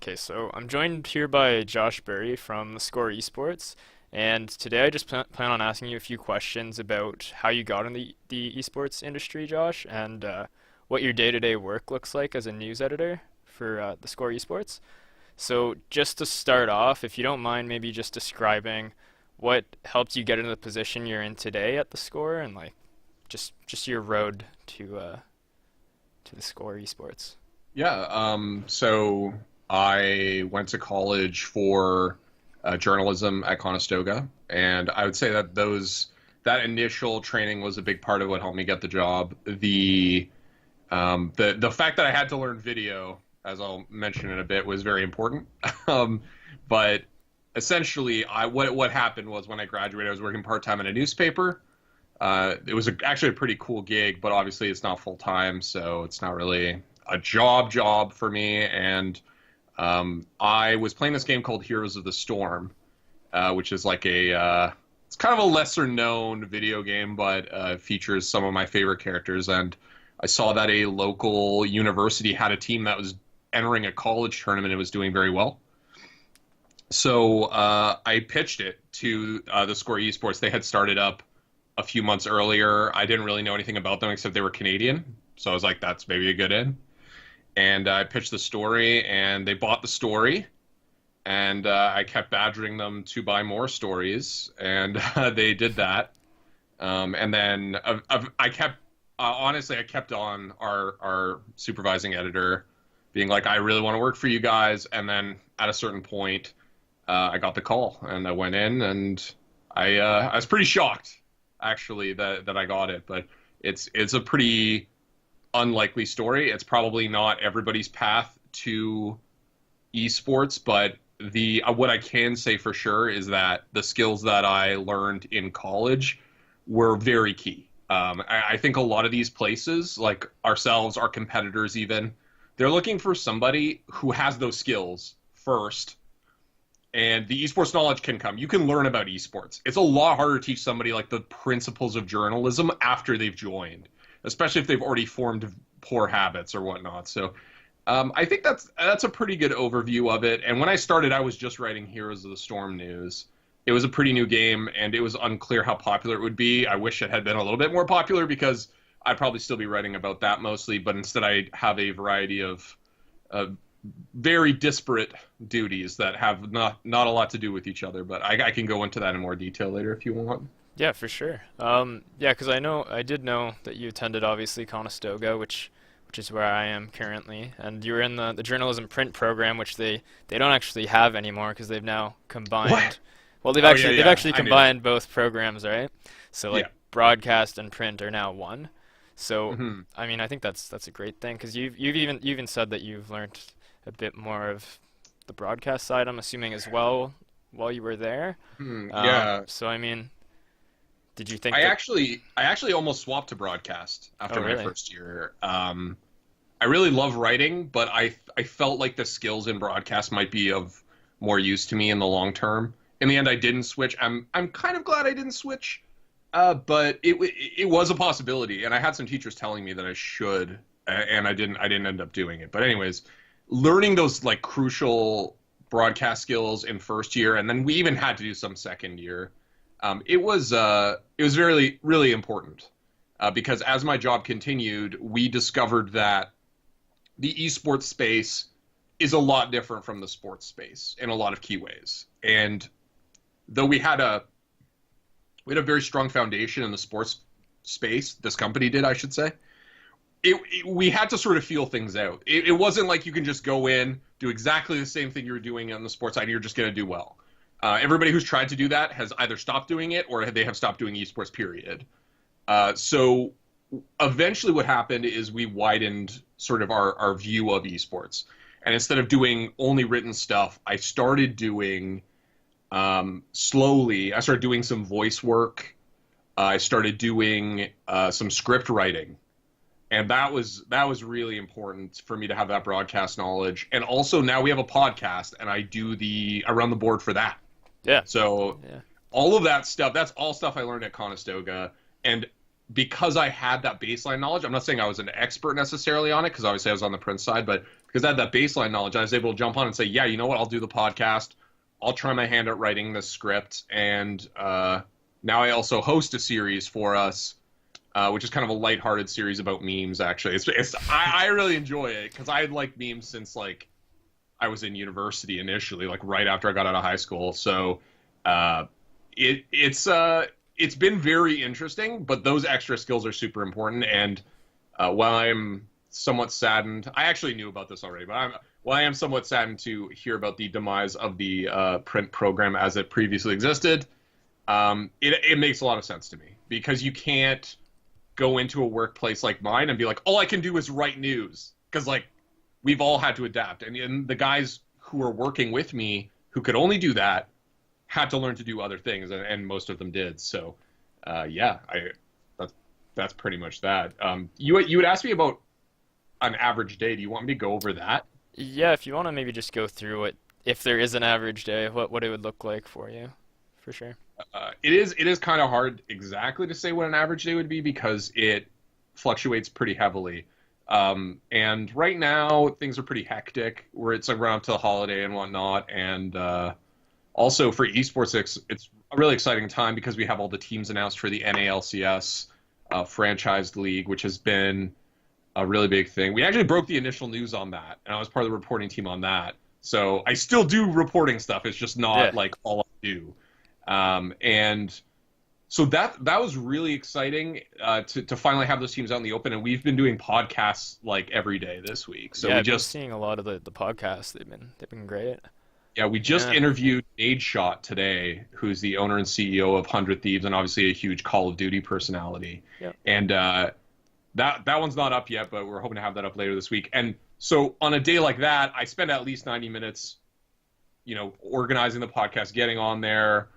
Okay, so I'm joined here by Josh Berry from theScore Esports, and today I just plan on asking you a few questions about how you got in the esports industry, Josh, and what your day-to-day work looks like as a news editor for theScore Esports. So just to start off, if you don't mind, maybe just describing what helped you get into the position you're in today at theScore, and like just your road to theScore Esports. Yeah, so I went to college for journalism at Conestoga, and I would say that that initial training was a big part of what helped me get the job. The fact that I had to learn video, as I'll mention in a bit, was very important. But essentially, what happened was when I graduated, I was working part-time in a newspaper. It was actually a pretty cool gig, but obviously it's not full-time, so it's not really a job for me. And I was playing this game called Heroes of the Storm, which is like it's kind of a lesser known video game, but features some of my favorite characters. And I saw that a local university had a team that was entering a college tournament and was doing very well. So I pitched it to theScore Esports. They had started up a few months earlier. I didn't really know anything about them except they were Canadian. So I was like, that's maybe a good in. And I pitched the story, and they bought the story. And I kept badgering them to buy more stories, and they did that. And then I kept, honestly, I kept on our supervising editor being like, I really want to work for you guys. And then at a certain point, I got the call, and I went in, and I was pretty shocked, actually, that I got it. But it's a pretty unlikely story. It's probably not everybody's path to esports, but what I can say for sure is that the skills that I learned in college were very key. I think a lot of these places, like ourselves, our competitors even, they're looking for somebody who has those skills first, and the esports knowledge can come. You can learn about esports. It's a lot harder to teach somebody like the principles of journalism after they've joined, especially if they've already formed poor habits or whatnot. So I think that's a pretty good overview of it. And when I started, I was just writing Heroes of the Storm news. It was a pretty new game, and it was unclear how popular it would be. I wish it had been a little bit more popular because I'd probably still be writing about that mostly, but instead I have a variety of very disparate duties that have not a lot to do with each other. But I can go into that in more detail later if you want. Yeah, for sure. Yeah, because I did know that you attended obviously Conestoga, which is where I am currently, and you're in the journalism print program, which they don't actually have anymore because they've now combined. What? Well, Oh yeah, they've yeah, actually I knew that. combined both programs, right? So like Yeah. broadcast and print are now one. So Hmm. I mean, I think that's a great thing because you've even said that you've learned a bit more of the broadcast side, I'm assuming as well while you were there. Yeah. So I mean, did you think I that? actually I actually almost swapped to broadcast Oh, after my really? first year. I really love writing, but I felt like the skills in broadcast might be of more use to me in the long term. In the end, I didn't switch. I'm kind of glad I didn't switch, but it was a possibility, and I had some teachers telling me that I should, and I didn't end up doing it. But anyways, learning those like crucial broadcast skills in first year, and then we even had to do some second year. It was really important because as my job continued, we discovered that the esports space is a lot different from the sports space in a lot of key ways. And though we had a very strong foundation in the sports space, this company did, I should say. We had to sort of feel things out. It wasn't like you can just go in, do exactly the same thing you're doing on the sports side, and you're just going to do well. Everybody who's tried to do that has either stopped doing it or they have stopped doing esports, period. So eventually what happened is we widened sort of our view of esports. And instead of doing only written stuff, I started doing slowly, I started doing some voice work. I started doing some script writing. And that was really important for me to have that broadcast knowledge. And also now we have a podcast, and I run the board for that. Yeah. So Yeah. all of that stuff, that's all stuff I learned at Conestoga. And because I had that baseline knowledge, I'm not saying I was an expert necessarily on it, because obviously I was on the print side, but because I had that baseline knowledge, I was able to jump on and say, yeah, you know what, I'll do the podcast. I'll try my hand at writing the script. And now I also host a series for us, which is kind of a lighthearted series about memes, actually. I really enjoy it, because I had liked memes since, like, I was in university initially, like right after I got out of high school. So it's been very interesting, but those extra skills are super important. And while I'm somewhat saddened, I actually knew about this already, but while I am somewhat saddened to hear about the demise of the print program as it previously existed, it makes a lot of sense to me, because you can't go into a workplace like mine and be like, all I can do is write news, because like we've all had to adapt, and the guys who are working with me who could only do that had to learn to do other things, and most of them did. So, yeah, that's pretty much that. You would ask me about an average day. Do you want me to go over that? Yeah, if you want to maybe just go through it, if there is an average day, what it would look like for you, for sure. It is kind of hard exactly to say what an average day would be, because it fluctuates pretty heavily. And right now things are pretty hectic, where it's like run up to the holiday and whatnot. And also for esports, it's a really exciting time, because we have all the teams announced for the NALCS franchised league, which has been a really big thing. We actually broke the initial news on that, and I was part of the reporting team on that. So I still do reporting stuff. It's just not Yeah. like all I do. And so that was really exciting to finally have those teams out in the open. And we've been doing podcasts like every day this week. So Yeah, we I've been just seeing a lot of the podcasts. They've been great. yeah, we just Yeah. interviewed Nade Shot today, who's the owner and CEO of 100 Thieves, and obviously a huge Call of Duty personality. Yeah. And that one's not up yet, but we're hoping to have that up later this week. And so on a day like that, I spend at least 90 minutes, organizing the podcast, getting on there,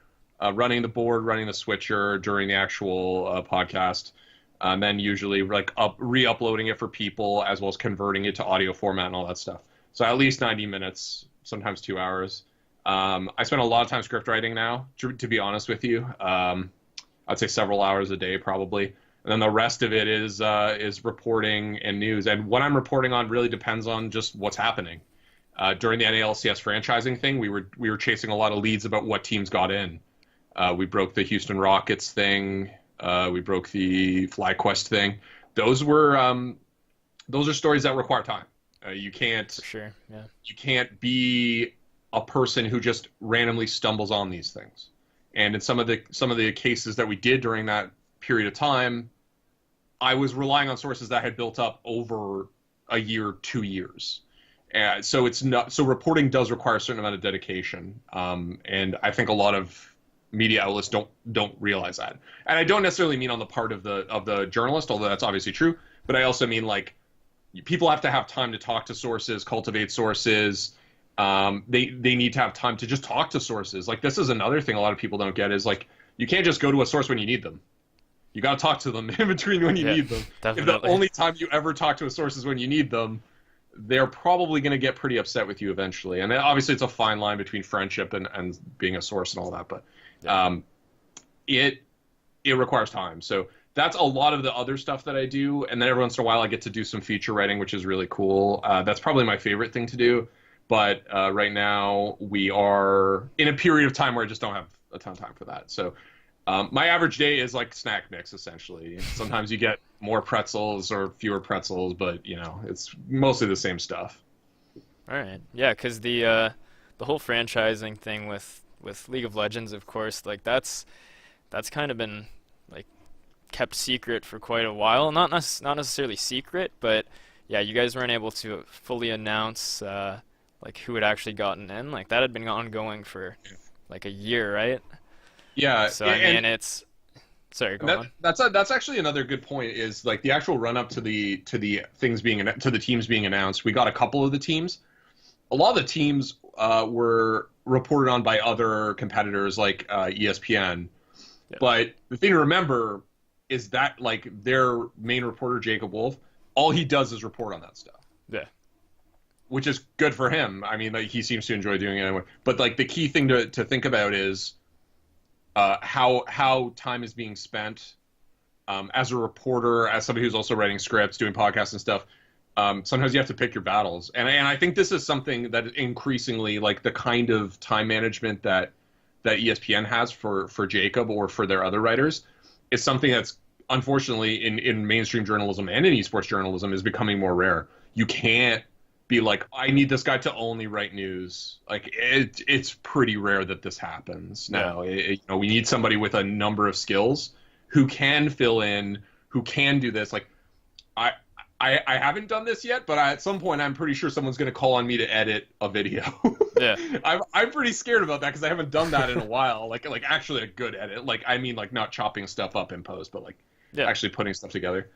running the board, running the switcher during the actual podcast, and then usually like re-uploading it for people, as well as converting it to audio format and all that stuff. So at least 90 minutes, sometimes 2 hours. I spend a lot of time script writing now, to be honest with you. I'd say several hours a day probably. And then the rest of it is reporting and news. And what I'm reporting on really depends on just what's happening. During the NALCS franchising thing, we were chasing a lot of leads about what teams got in. We broke the Houston Rockets thing. We broke the FlyQuest thing. Those are stories that require time. You can't For sure. Yeah. you can't be a person who just randomly stumbles on these things. And in some of the cases that we did during that period of time, I was relying on sources that had built up over a year, 2 years. So reporting does require a certain amount of dedication. And I think a lot of media outlets don't realize that. And I don't necessarily mean on the part of the journalist, although that's obviously true, but I also mean like people have to have time to talk to sources, cultivate sources. They need to have time to just talk to sources. Like, this is another thing a lot of people don't get, is like, you can't just go to a source when you need them. You got to talk to them in between when you Yeah, need them. If the definitely. only time you ever talk to a source is when you need them, they're probably going to get pretty upset with you eventually. And then obviously it's a fine line between friendship and being a source and all that, but Yeah. it requires time. So that's a lot of the other stuff that I do. And then every once in a while I get to do some feature writing, which is really cool. That's probably my favorite thing to do. But right now we are in a period of time where I just don't have a ton of time for that. So my average day is like snack mix, essentially. Sometimes you get more pretzels or fewer pretzels, but it's mostly the same stuff. All right. Yeah, because the whole franchising thing with League of Legends, of course, like that's kind of been like kept secret for quite a while. Not necessarily secret, but yeah, you guys weren't able to fully announce like who had actually gotten in. Like that had been ongoing for like a year, right? Yeah, So I mean, it's sorry, go on. that's actually another good point. Is like the actual run up to the things being to the teams being announced. We got a couple of the teams. A lot of the teams were reported on by other competitors like ESPN. Yeah. But the thing to remember is that like their main reporter Jacob Wolf, all he does is report on that stuff, Yeah. which is good for him. I mean, like, he seems to enjoy doing it anyway. But like the key thing to think about is how time is being spent As a reporter, as somebody who's also writing scripts, doing podcasts and stuff, sometimes you have to pick your battles. And I think this is something that increasingly, like the kind of time management that ESPN has for Jacob or for their other writers, is something that's unfortunately in mainstream journalism and in esports journalism is becoming more rare. You can't be like, I need this guy to only write news. Like it's pretty rare that this happens now. We need somebody with a number of skills who can fill in, who can do this. Like I I haven't done this yet, but at some point I'm pretty sure someone's going to call on me to edit a video. Yeah. I'm pretty scared about that because I haven't done that in a while. Like actually a good edit. Like I mean like not chopping stuff up in post, but like actually putting stuff together.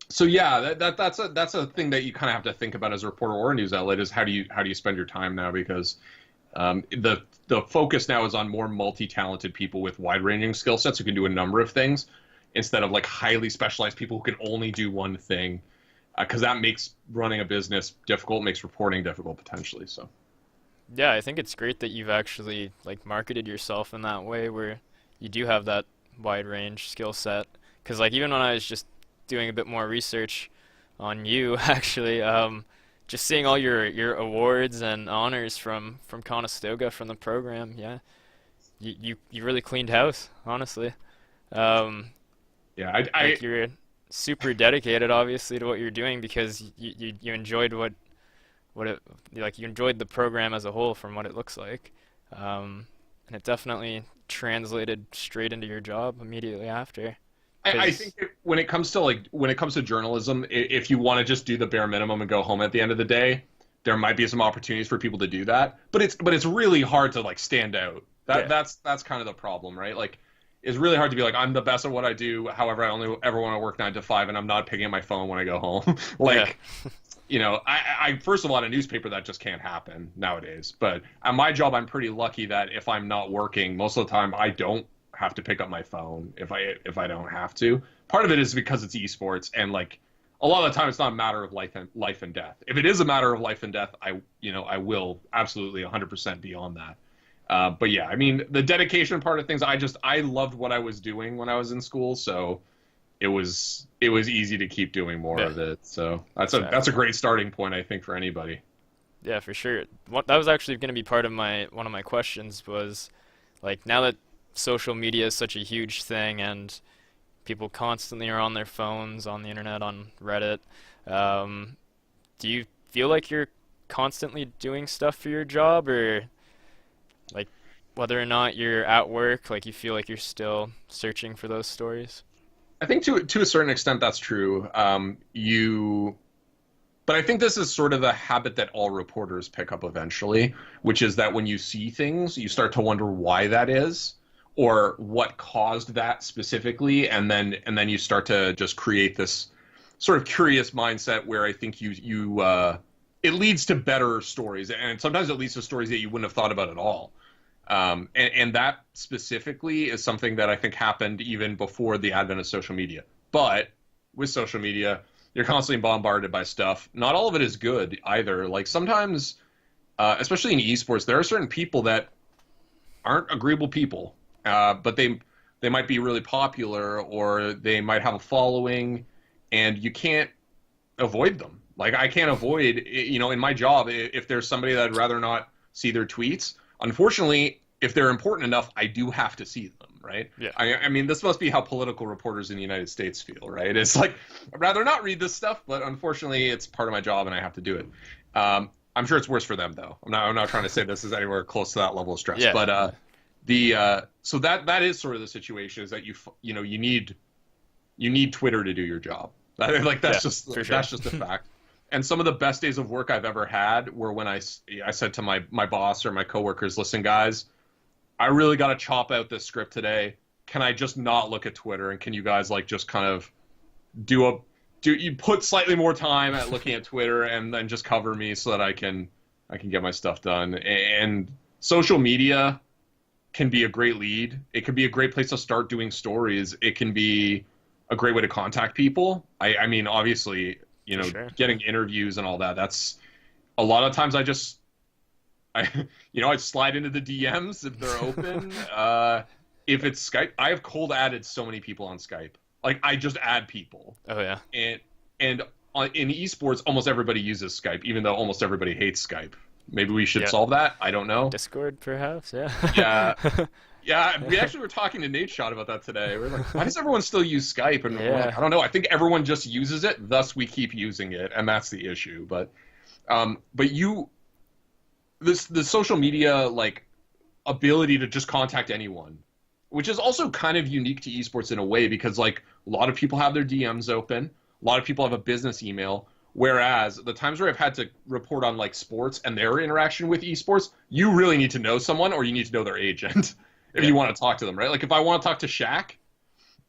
So yeah, that's a thing that you kind of have to think about as a reporter or a news outlet is how do you spend your time now, because the focus now is on more multi-talented people with wide-ranging skill sets who can do a number of things, instead of like highly specialized people who can only do one thing, because that makes running a business difficult, makes reporting difficult potentially. So Yeah, I think it's great that you've actually like marketed yourself in that way where you do have that wide range skill set. Because like even when I was just doing a bit more research on you, actually, just seeing all your awards and honors from Conestoga from the program, yeah, you really cleaned house, honestly. Um, yeah, like you're super dedicated, obviously, to what you're doing because you enjoyed what it like you enjoyed the program as a whole from what it looks like, and it definitely translated straight into your job immediately after. I 'Cause think when it comes to journalism, if you want to just do the bare minimum and go home at the end of the day, there might be some opportunities for people to do that. But it's really hard to like stand out. yeah, That's kind of the problem, right? Like it's really hard to be like I'm the best at what I do. However, I only ever want to work 9 to 5, and I'm not picking up my phone when I go home. yeah, Like I first of all, at a newspaper that just can't happen nowadays. But at my job, I'm pretty lucky that if I'm not working, most of the time I don't have to pick up my phone if I don't have to. Part of it is because it's esports, and like a lot of the time it's not a matter of life and death. If it is a matter of life and death, I will absolutely 100% be on that. But yeah, I mean the dedication part of things, I loved what I was doing when I was in school, so it was easy to keep doing more yeah, of it. So that's a exactly. great starting point, I think, for anybody. Yeah, for sure. That was actually going to be part of my one of my questions was like now that social media is such a huge thing and people constantly are on their phones, on the internet, on Reddit, um, do you feel like you're constantly doing stuff for your job or like whether or not you're at work, like you feel like you're still searching for those stories? I think to a certain extent that's true. But I think this is sort of a habit that all reporters pick up eventually, which is that when you see things, you start to wonder why that is, or what caused that specifically, and then you start to just create this sort of curious mindset where I think it leads to better stories, and sometimes it leads to stories that you wouldn't have thought about at all. And that specifically is something that I think happened even before the advent of social media. But with social media, you're constantly bombarded by stuff. Not all of it is good either. Like sometimes, especially in esports, there are certain people that aren't agreeable people, but they might be really popular or they might have a following, and you can't avoid them. Like I can't avoid, in my job, if there's somebody that I'd rather not see their tweets, unfortunately, if they're important enough, I do have to see them, right? Yeah, I mean, this must be how political reporters in the United States feel, right? It's like, I'd rather not read this stuff, but unfortunately, it's part of my job and I have to do it. I'm sure it's worse for them, though. I'm not trying to say this is anywhere close to that level of stress, yeah, but so that is sort of the situation, is that you need Twitter to do your job. Like yeah, that's just for sure. that's just a fact. And some of the best days of work I've ever had were when I said to my boss or my coworkers, "Listen, guys, I really got to chop out this script today. Can I just not look at Twitter? And can you guys like just kind of you put slightly more time at looking at Twitter and then just cover me so that I can get my stuff done?" And social media can be a great lead. It can be a great place to start doing stories. It can be a great way to contact people. I mean, obviously, For sure. getting interviews and all that. That's a lot of times I slide into the DMs if they're open. if it's Skype, I have cold added so many people on Skype. Like I just add people, Oh yeah. and in esports, almost everybody uses Skype, even though almost everybody hates Skype. Maybe we should Yeah. solve that. I don't know. Discord, perhaps. Yeah. Yeah, yeah. We actually were talking to Nate Shot about that today. We're like, why does everyone still use Skype? And we're like, Yeah. I don't know. I think everyone just uses it, thus we keep using it, and that's the issue. But the social media like ability to just contact anyone, which is also kind of unique to esports in a way because like a lot of people have their DMs open, a lot of people have a business email. Whereas the times where I've had to report on like sports and their interaction with esports, you really need to know someone or you need to know their agent if Yeah. you want to talk to them, right? Like if I want to talk to Shaq,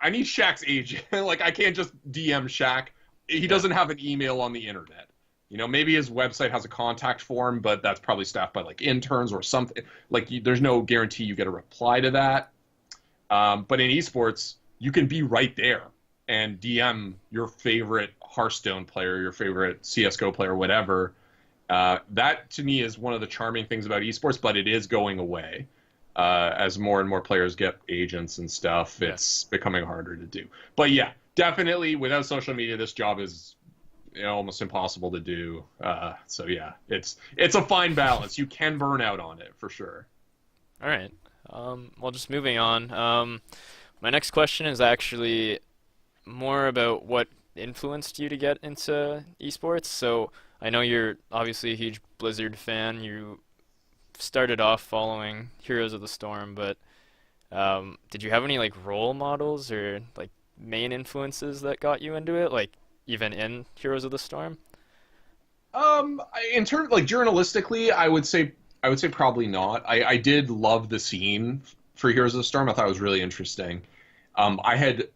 I need Shaq's agent. Like I can't just DM Shaq. He Yeah. doesn't have an email on the internet. Maybe his website has a contact form, but that's probably staffed by like interns or something. Like there's no guarantee you get a reply to that. But in esports, you can be right there and DM your favorite Hearthstone player, your favorite CS:GO player, whatever. That to me is one of the charming things about esports, but it is going away as more and more players get agents and stuff. Yeah. It's becoming harder to do. But yeah, definitely without social media, this job is almost impossible to do. So yeah, it's a fine balance. You can burn out on it for sure. All right. Well, just moving on. My next question is actually more about what influenced you to get into esports. So I know you're obviously a huge Blizzard fan. You started off following Heroes of the Storm, but did you have any like role models or like main influences that got you into it, like even in Heroes of the Storm? In terms like journalistically, I would say probably not. I did love the scene for Heroes of the Storm. I thought it was really interesting. I had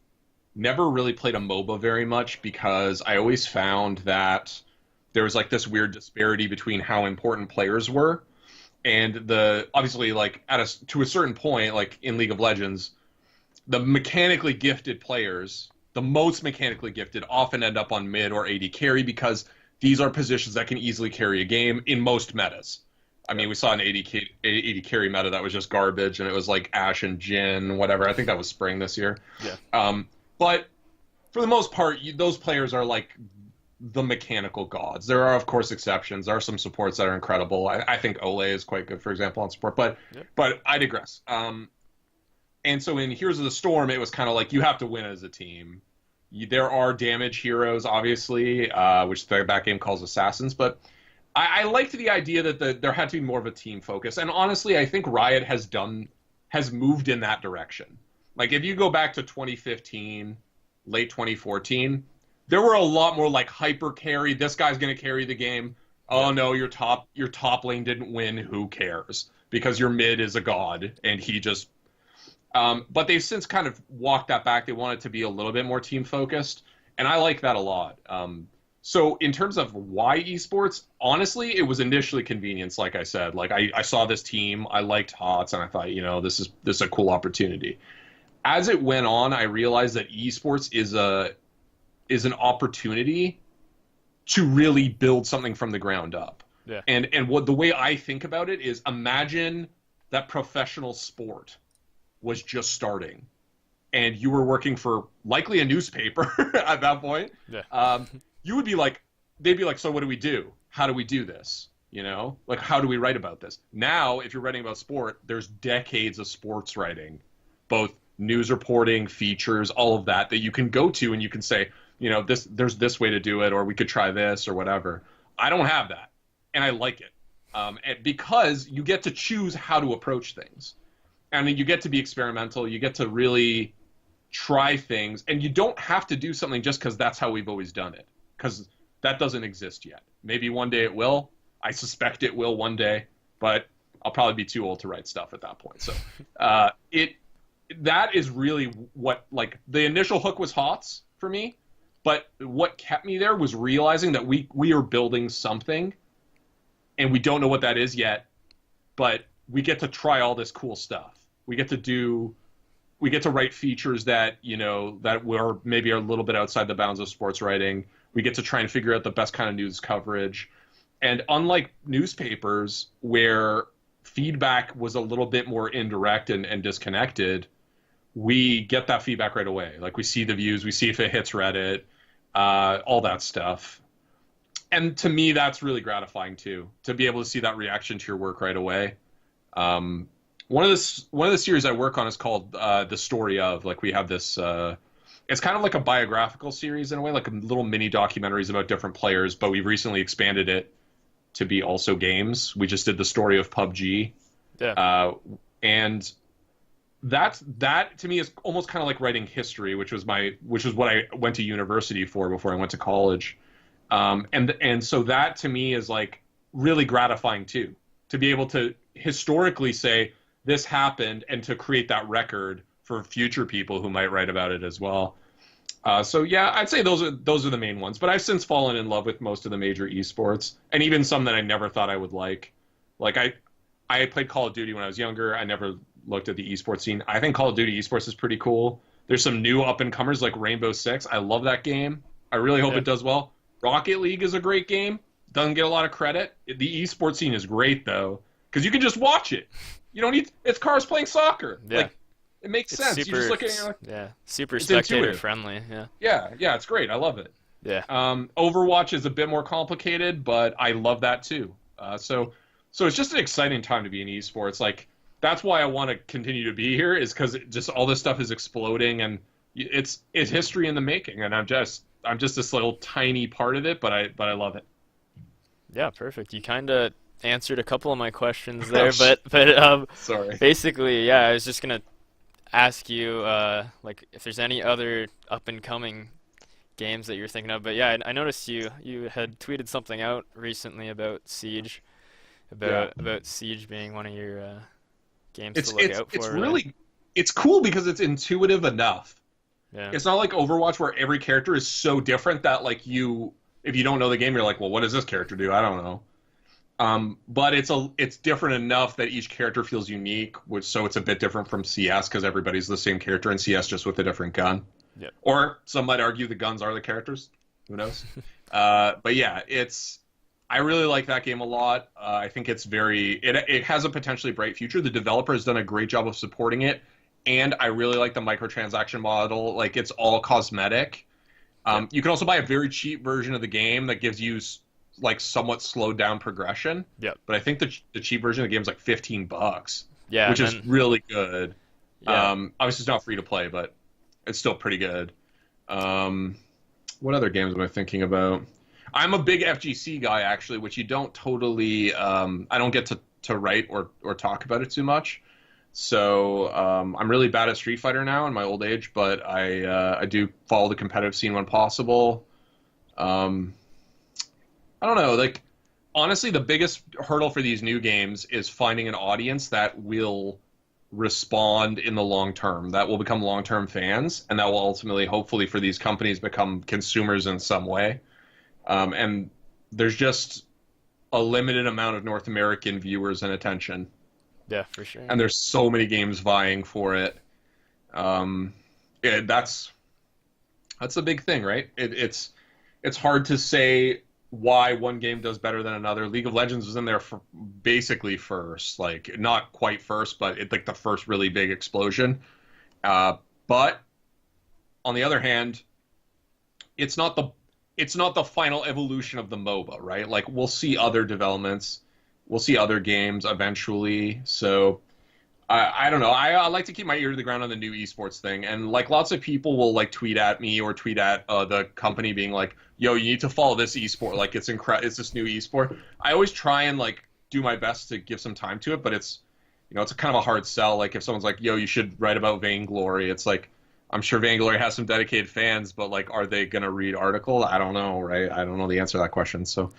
never really played a MOBA very much because I always found that there was like this weird disparity between how important players were and the obviously like to a certain point like in League of Legends, the mechanically gifted players, the most mechanically gifted often end up on mid or AD carry because these are positions that can easily carry a game in most metas. I mean, we saw an 80 carry meta that was just garbage, and it was like Ashe and Jhin, whatever. I think that was spring this year. Yeah. But for the most part, those players are like the mechanical gods. There are, of course, exceptions. There are some supports that are incredible. I think Ole is quite good, for example, on support. But Yep. but I digress. And so in Heroes of the Storm, it was kind of like you have to win as a team. There are damage heroes, obviously, which that game calls assassins, but I liked the idea that there had to be more of a team focus. And honestly, I think Riot has moved in that direction. Like if you go back to 2015, late 2014, there were a lot more like hyper carry. This guy's going to carry the game. Oh no, your top lane didn't win. Who cares? Because your mid is a god, and he just. But they've since kind of walked that back. They want it to be a little bit more team focused, and I like that a lot. So in terms of why esports, honestly, it was initially convenience. Like I said, like I saw this team, I liked HOTS, and I thought, this is a cool opportunity. As it went on, I realized that esports is an opportunity to really build something from the ground up. Yeah. And what the way I think about it is, imagine that professional sport was just starting, and you were working for likely a newspaper at that point. Yeah. You would be like, they'd be like, so what do we do? How do we do this? Like, how do we write about this? Now, if you're writing about sport, there's decades of sports writing, both news reporting, features, all of that you can go to and you can say, there's this way to do it, or we could try this or whatever. I don't have that, and I like it. And because you get to choose how to approach things. I mean, you get to be experimental. You get to really try things, and you don't have to do something just because that's how we've always done it, because that doesn't exist yet. Maybe one day it will. I suspect it will one day, but I'll probably be too old to write stuff at that point. So that is really what, like, the initial hook was HOTS for me, but what kept me there was realizing that we are building something, and we don't know what that is yet, but we get to try all this cool stuff. We get to write features that, that were maybe a little bit outside the bounds of sports writing. We get to try and figure out the best kind of news coverage. And unlike newspapers, where feedback was a little bit more indirect and disconnected, we get that feedback right away. Like we see the views, we see if it hits Reddit, all that stuff. And to me, that's really gratifying too, to be able to see that reaction to your work right away. Um, one of the series I work on is called The Story of. Like we have this. It's kind of like a biographical series in a way, like little mini documentaries about different players. But we've recently expanded it to be also games. We just did the story of PUBG, Yeah. and that to me is almost kind of like writing history, which was what I went to university for before I went to college. And so that to me is like really gratifying too, to be able to historically say this happened and to create that record for future people who might write about it as well. So yeah, I'd say those are the main ones. But I've since fallen in love with most of the major esports, and even some that I never thought I would like. Like I played Call of Duty when I was younger. I never looked at the esports scene. I think Call of Duty esports is pretty cool. There's some new up and comers like Rainbow Six. I love that game. I really hope Yeah. it does well. Rocket League is a great game. Doesn't get a lot of credit. The esports scene is great though, because you can just watch it. You don't need. It's cars playing soccer. Yeah. Like it makes It's sense. You super, just look at it and you're like, yeah, super it's spectator intuitive. friendly. Yeah. yeah, it's great. I love it. Yeah. Overwatch is a bit more complicated, but I love that too. So it's just an exciting time to be in esports. Like that's why I want to continue to be here, is because just all this stuff is exploding, and it's history in the making. And I'm just this little tiny part of it, but I love it. Yeah, perfect. You kind of answered a couple of my questions Oh, there, but sorry. basically, yeah, I was just gonna ask you like if there's any other up and coming games that you're thinking of. But yeah, I noticed you had tweeted something out recently about Siege, Yeah. about Siege being one of your games It's to look it's out it's for, really. really it's cool because it's intuitive enough. Yeah. It's not like Overwatch where every character is so different that like if you don't know the game, you're like, well, what does this character do? I don't know. But it's different enough that each character feels unique, which so it's a bit different from CS because everybody's the same character in CS just with a different gun. Yep. Or some might argue the guns are the characters. Who knows? But yeah, I really like that game a lot. I think it has a potentially bright future. The developer has done a great job of supporting it, and I really like the microtransaction model. Like it's all cosmetic. Yep. You can also buy a very cheap version of the game that gives you like somewhat slowed down progression. Yep. But I think the cheap version of the game is like $15, Yeah, which and is then really good. yeah. Obviously it's not free to play, but it's still pretty good. What other games am I thinking about? I'm a big FGC guy actually, which you don't totally. I don't get to write or talk about it too much. So I'm really bad at Street Fighter now in my old age, but I do follow the competitive scene when possible. I don't know. Like honestly, the biggest hurdle for these new games is finding an audience that will respond in the long term, that will become long term fans, and that will ultimately, hopefully, for these companies, become consumers in some way. And there's just a limited amount of North American viewers and attention, Yeah, for sure. and there's so many games vying for it. Yeah, that's a big thing, right? It's hard to say why one game does better than another. League of Legends was in there for basically first, like not quite first, but it's like the first really big explosion. But on the other hand, it's not the final evolution of the MOBA, right? Like we'll see other developments, we'll see other games eventually. So I don't know. I like to keep my ear to the ground on the new esports thing, and like lots of people will like tweet at me or tweet at the company being like, "Yo, you need to follow this esport. Like it's it's this new esport." I always try and like do my best to give some time to it, but it's it's a kind of a hard sell. Like if someone's like, "Yo, you should write about Vainglory," it's like I'm sure Vainglory has some dedicated fans, but like, are they gonna read article? I don't know, right? I don't know the answer to that question. So,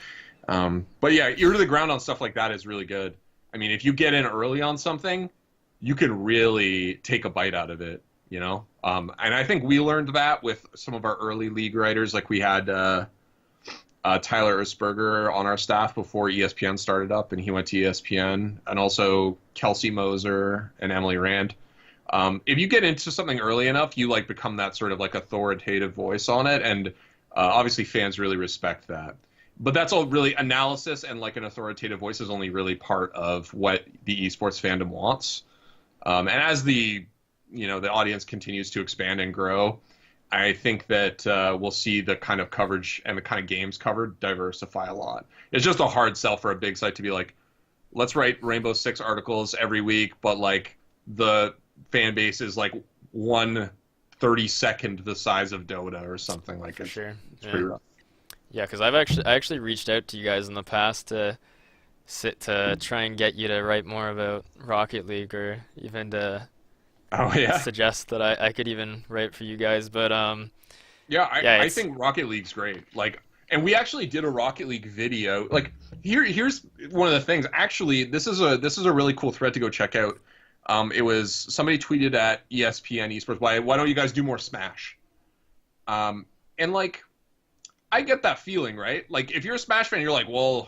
but yeah, ear to the ground on stuff like that is really good. I mean, if you get in early on something, you can really take a bite out of it, And I think we learned that with some of our early league writers. Like we had Tyler Ersberger on our staff before ESPN started up, and he went to ESPN, and also Kelsey Moser and Emily Rand. If you get into something early enough, you like become that sort of like authoritative voice on it, and obviously fans really respect that. But that's all really analysis, and like an authoritative voice is only really part of what the esports fandom wants. And as the the audience continues to expand and grow, I think that we'll see the kind of coverage and the kind of games covered diversify a lot. It's just a hard sell for a big site to be like, let's write Rainbow Six articles every week, but like the fan base is like 1/32 the size of Dota or something like For it. sure. It's Yeah. pretty rough. Yeah, because I actually reached out to you guys in the past to try and get you to write more about Rocket League or even to Oh yeah. suggest that I could even write for you guys. But Yeah, yeah, I it's think Rocket League's great. Like, and we actually did a Rocket League video. Like, here's one of the things. Actually, this is a really cool thread to go check out. It was somebody tweeted at ESPN Esports, why don't you guys do more Smash? And like, I get that feeling, right? Like, if you're a Smash fan, you're like, well,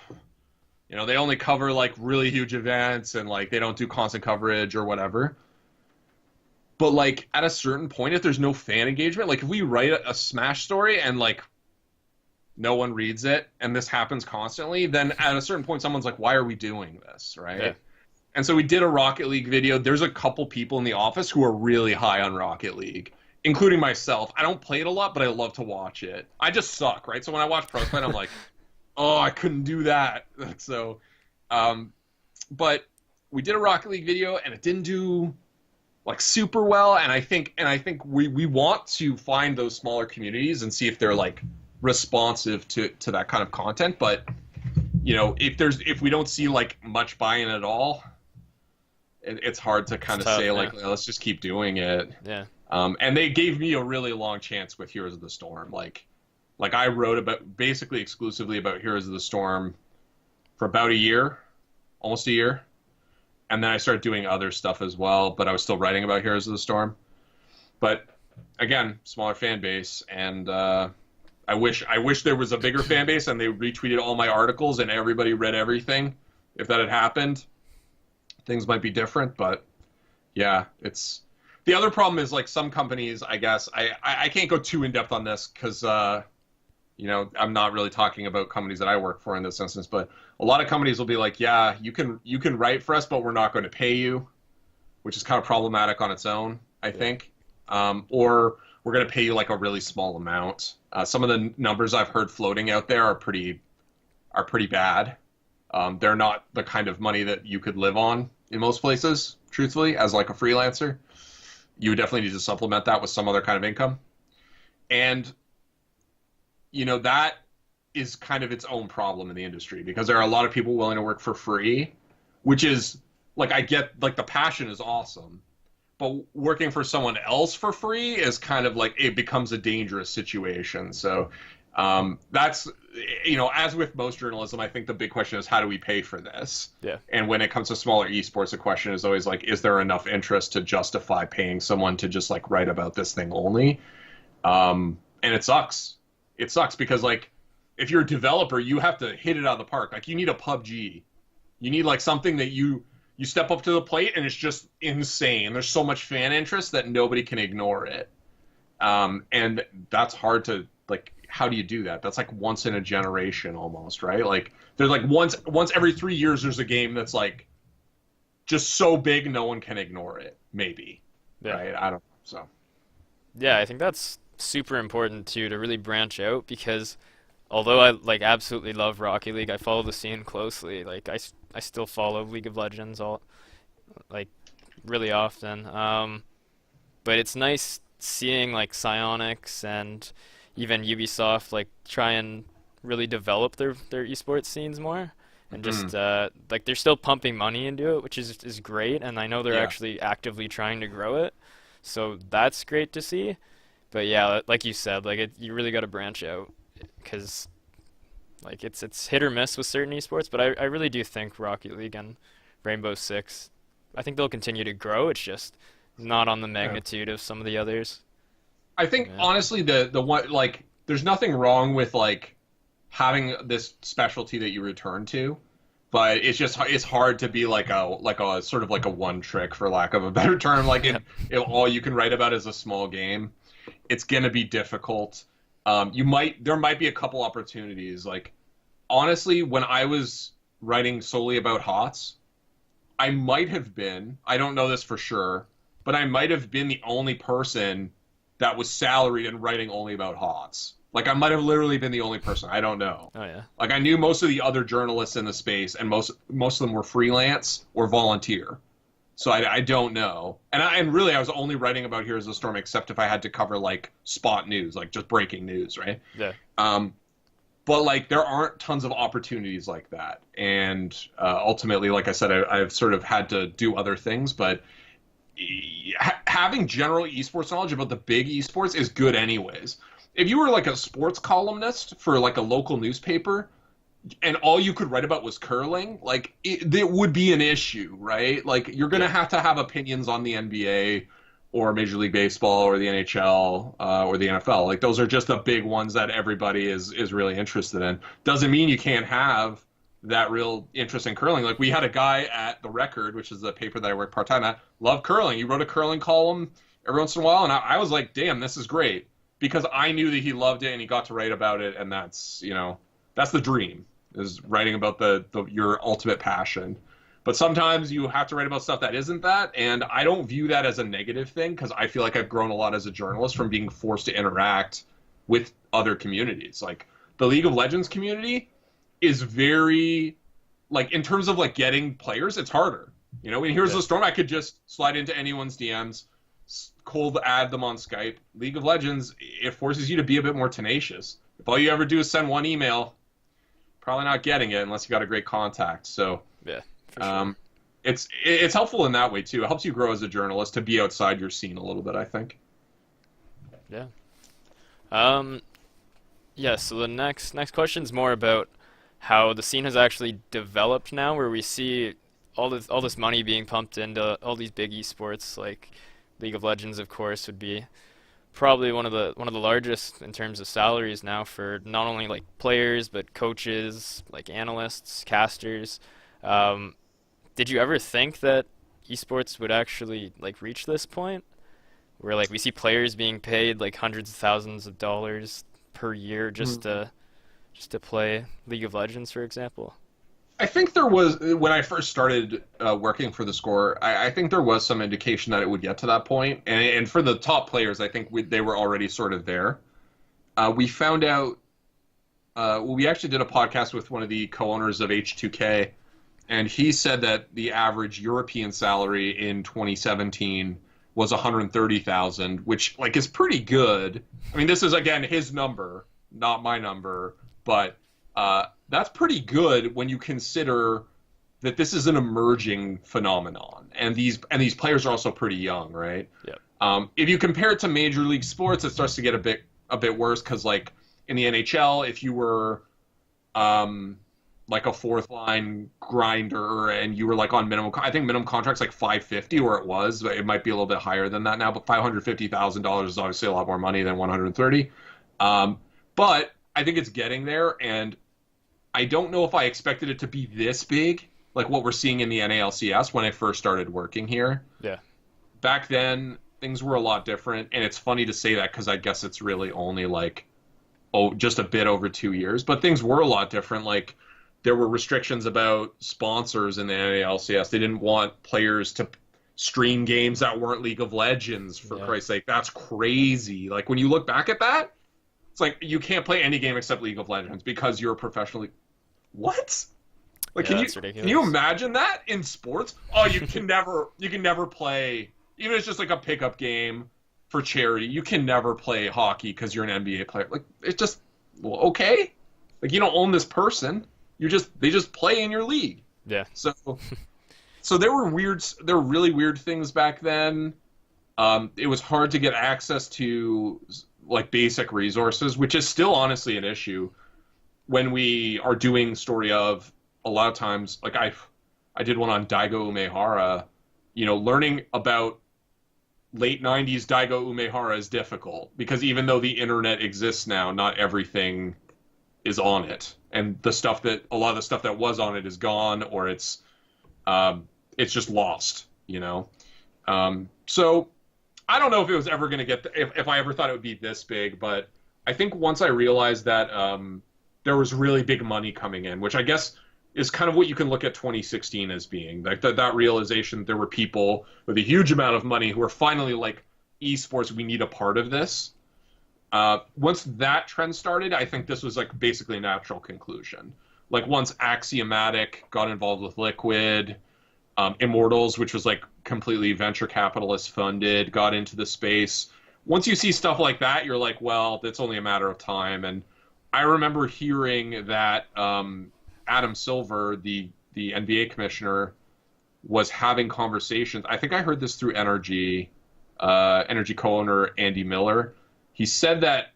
they only cover like really huge events and like they don't do constant coverage or whatever. But like at a certain point, if there's no fan engagement, like if we write a Smash story and like no one reads it and this happens constantly, then at a certain point someone's like, why are we doing this, yeah, right? And so we did a Rocket League video. There's a couple people in the office who are really high on Rocket League, including myself. I don't play it a lot, but I love to watch it. I just suck, right? So when I watch Pro Fight, I'm like, oh, I couldn't do that. So, but we did a Rocket League video and it didn't do like super well. And I think we want to find those smaller communities and see if they're like responsive to that kind of content. But if we don't see like much buy-in at all, it's hard to kind it's of tough. say Yeah, like, let's just keep doing it. yeah, And they gave me a really long chance with Heroes of the Storm. Like I wrote about basically exclusively about Heroes of the Storm for about a year, almost a year. And then I started doing other stuff as well, but I was still writing about Heroes of the Storm. But again, smaller fan base, and I wish there was a bigger fan base and they retweeted all my articles and everybody read everything. If that had happened, things might be different. But yeah, it's the other problem is like some companies. I guess I can't go too in depth on this because I'm not really talking about companies that I work for in this instance. But a lot of companies will be like, yeah, you can write for us, but we're not going to pay you, which is kind of problematic on its own, I yeah, think. Or we're going to pay you like a really small amount. Some of the numbers I've heard floating out there are pretty bad. They're not the kind of money that you could live on in most places, truthfully, as like a freelancer. You would definitely need to supplement that with some other kind of income. And, that is kind of its own problem in the industry because there are a lot of people willing to work for free, which is like, I get like the passion is awesome. But working for someone else for free is kind of like it becomes a dangerous situation. So that's, as with most journalism, I think the big question is how do we pay for this? yeah, And when it comes to smaller esports, the question is always like, is there enough interest to justify paying someone to just like write about this thing only? And it sucks. It sucks because like if you're a developer, you have to hit it out of the park. Like you need a PUBG. You need like something that you step up to the plate and it's just insane. There's so much fan interest that nobody can ignore it. And that's hard to like, how do you do that? That's like once in a generation almost, right? Like there's like once every 3 years, there's a game that's like just so big, no one can ignore it. Maybe, yeah. right? I don't know. So, Yeah, I think that's super important too to really branch out because although I like absolutely love Rocket League, I follow the scene closely. Like I still follow League of Legends all like really often. But it's nice seeing like Psyonix and even Ubisoft like try and really develop their esports scenes more. And mhm. just like they're still pumping money into it, which is great. And I know they're Yeah. actually actively trying to grow it, so that's great to see. But yeah, like you said, like you really got to branch out because like it's hit or miss with certain esports. But I really do think Rocket League and Rainbow Six, I think they'll continue to grow. It's just not on the Yeah. magnitude of some of the others. I think Yeah, honestly the one like there's nothing wrong with like having this specialty that you return to, but it's hard to be like a sort of like a one trick for lack of a better term. Like yeah, if all you can write about is a small game, it's gonna be difficult. There might be a couple opportunities. Like honestly, when I was writing solely about HOTS, I might have been, I don't know this for sure, but I might have been the only person that was salaried and writing only about HOTS. Like I might have literally been the only person. I don't know. Oh yeah. Like I knew most of the other journalists in the space, and most of them were freelance or volunteer. So I don't know. And really I was only writing about Heroes of the Storm except if I had to cover like spot news, like just breaking news, right? Yeah. But like there aren't tons of opportunities like that. And ultimately, like I said, I've sort of had to do other things, but having general esports knowledge about the big esports is good anyways. If you were like a sports columnist for like a local newspaper and all you could write about was curling, like it would be an issue, right? Like you're going to have opinions on the NBA or Major League Baseball or the NHL or the NFL. Like those are just the big ones that everybody is really interested in. Doesn't mean you can't have that real interest in curling. Like we had a guy at The Record, which is the paper that I work part-time at, loved curling. He wrote a curling column every once in a while, and I was like, damn, this is great. Because I knew that he loved it and he got to write about it, and that's the dream, is writing about your ultimate passion. But sometimes you have to write about stuff that isn't that, and I don't view that as a negative thing because I feel like I've grown a lot as a journalist from being forced to interact with other communities. Like the League of Legends community is very, like in terms of like getting players, it's harder. You know, in Heroes of the Storm, I could just slide into anyone's DMs, cold add them on Skype. League of Legends, it forces you to be a bit more tenacious. If all you ever do is send one email, probably not getting it unless you got a great contact. So Yeah. For sure. it's helpful in that way too. It helps you grow as a journalist to be outside your scene a little bit, I think. Yeah. Yeah, so the next question is more about how the scene has actually developed now, where we see all this money being pumped into all these big esports, like League of Legends, of course, would be probably one of the largest in terms of salaries now for not only like players but coaches, like analysts, casters. Did you ever think that esports would actually like reach this point where like we see players being paid like hundreds of thousands of dollars per year just to play League of Legends, for example? I think there was, when I first started working for theScore, I think there was some indication that it would get to that point. And for the top players, I think they were already sort of there. We found out, we actually did a podcast with one of the co-owners of H2K, and he said that the average European salary in 2017 was 130,000, which like is pretty good. I mean, this is again his number, not my number, but that's pretty good when you consider that this is an emerging phenomenon, and these players are also pretty young, right? Yeah. If you compare it to Major League sports, it starts to get a bit worse because like in the NHL, if you were like a fourth line grinder and you were like on minimum, I think minimum contract's like 550, or it was. It might be a little bit higher than that now, but $550,000 is obviously a lot more money than 130. But I think it's getting there, and I don't know if I expected it to be this big, like what we're seeing in the NALCS when I first started working here. Yeah. Back then, things were a lot different, and it's funny to say that because I guess it's really only like, just a bit over 2 years, but things were a lot different. Like, there were restrictions about sponsors in the NALCS. They didn't want players to stream games that weren't League of Legends, for Christ's sake. That's crazy. Like, when you look back at that, it's like you can't play any game except League of Legends because you're a professional. What? Like, can you imagine that in sports? Oh, you can never play, even if it's just like a pickup game for charity. You can never play hockey because you're an NBA player. Like, it's just, well, okay. Like, you don't own this person. They just play in your league. Yeah. So there were really weird things back then. It was hard to get access to like basic resources, which is still honestly an issue when we are doing story of. A lot of times, like I did one on Daigo Umehara. Learning about late 90s Daigo Umehara is difficult because even though the internet exists now, not everything is on it, and a lot of the stuff that was on it is gone, or it's just lost. So I don't know if it was ever going to get if I ever thought it would be this big, but I think once I realized that there was really big money coming in, which I guess is kind of what you can look at 2016 as being. Like that realization that there were people with a huge amount of money who are finally like, esports, we need a part of this. Once that trend started, I think this was like basically a natural conclusion. Like once Axiomatic got involved with Liquid, Immortals, which was like completely venture capitalist funded, got into the space. Once you see stuff like that, you're like, well, it's only a matter of time. And I remember hearing that Adam Silver, the NBA commissioner, was having conversations. I think I heard this through Energy co-owner Andy Miller. He said that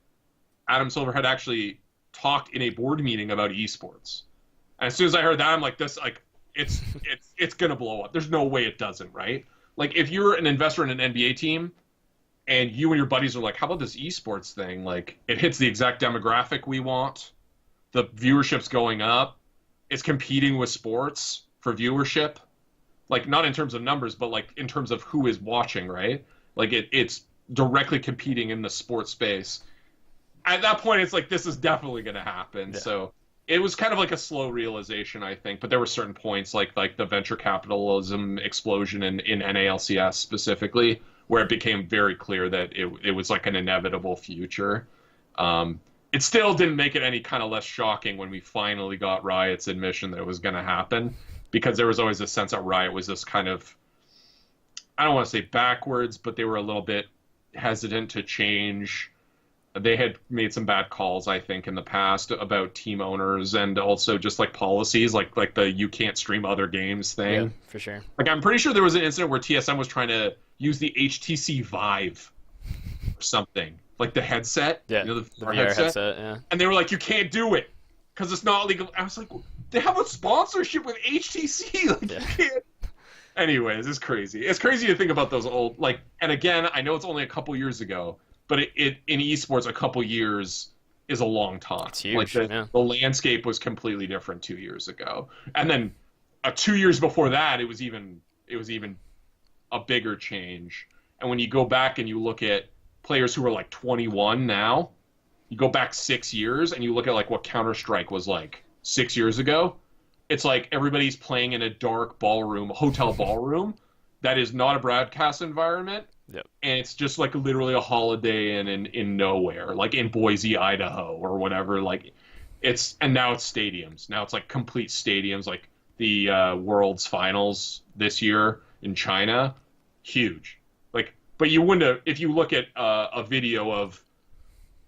Adam Silver had actually talked in a board meeting about esports. And as soon as I heard that, I'm like, this, like, it's gonna blow up. There's no way it doesn't, right? Like, if you're an investor in an NBA team, and you and your buddies are like, how about this esports thing? Like, it hits the exact demographic we want. The viewership's going up. It's competing with sports for viewership. Like, not in terms of numbers, but like in terms of who is watching, right? Like, it's directly competing in the sports space. At that point, it's like, this is definitely going to happen. Yeah. So it was kind of like a slow realization, I think. But there were certain points, like the venture capitalism explosion in NALCS specifically, where it became very clear that it was like an inevitable future. It still didn't make it any kind of less shocking when we finally got Riot's admission that it was going to happen, because there was always a sense that Riot was this kind of, I don't want to say backwards, but they were a little bit hesitant to change. They had made some bad calls, I think, in the past about team owners and also just like policies, like the you can't stream other games thing. Yeah, for sure. Like, I'm pretty sure there was an incident where TSM was trying to use the HTC Vive or something, like the headset. Yeah, you know, the VR headset. Yeah. And they were like, you can't do it because it's not legal. I was like, they have a sponsorship with HTC. Like, yeah. You can't. Anyways, it's crazy. It's crazy to think about those old, like, and again, I know it's only a couple years ago, but it in esports, a couple years is a long time. It's huge. Like yeah. the landscape was completely different 2 years ago, and then 2 years before that, it was even a bigger change. And when you go back and you look at players who are like 21 now, you go back 6 years and you look at like what Counter-Strike was like 6 years ago. It's like everybody's playing in a dark ballroom, hotel ballroom, that is not a broadcast environment. Yep. And it's just like literally a Holiday Inn in nowhere, like in Boise, Idaho, or whatever. Like, and now it's stadiums. Now it's like complete stadiums, like the World's Finals this year in China, huge. Like, but you wouldn't have, if you look at a video of,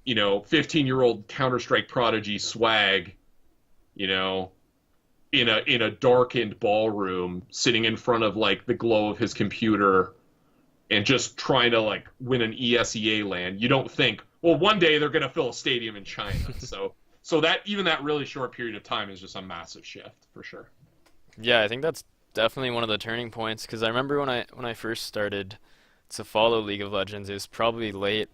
15-year-old Counter-Strike prodigy Swag, in a darkened ballroom, sitting in front of like the glow of his computer, and just trying to like win an ESEA LAN. You don't think, well, one day they're gonna fill a stadium in China. so that even that really short period of time is just a massive shift for sure. Yeah, I think that's definitely one of the turning points, because I remember when I first started to follow League of Legends, it was probably late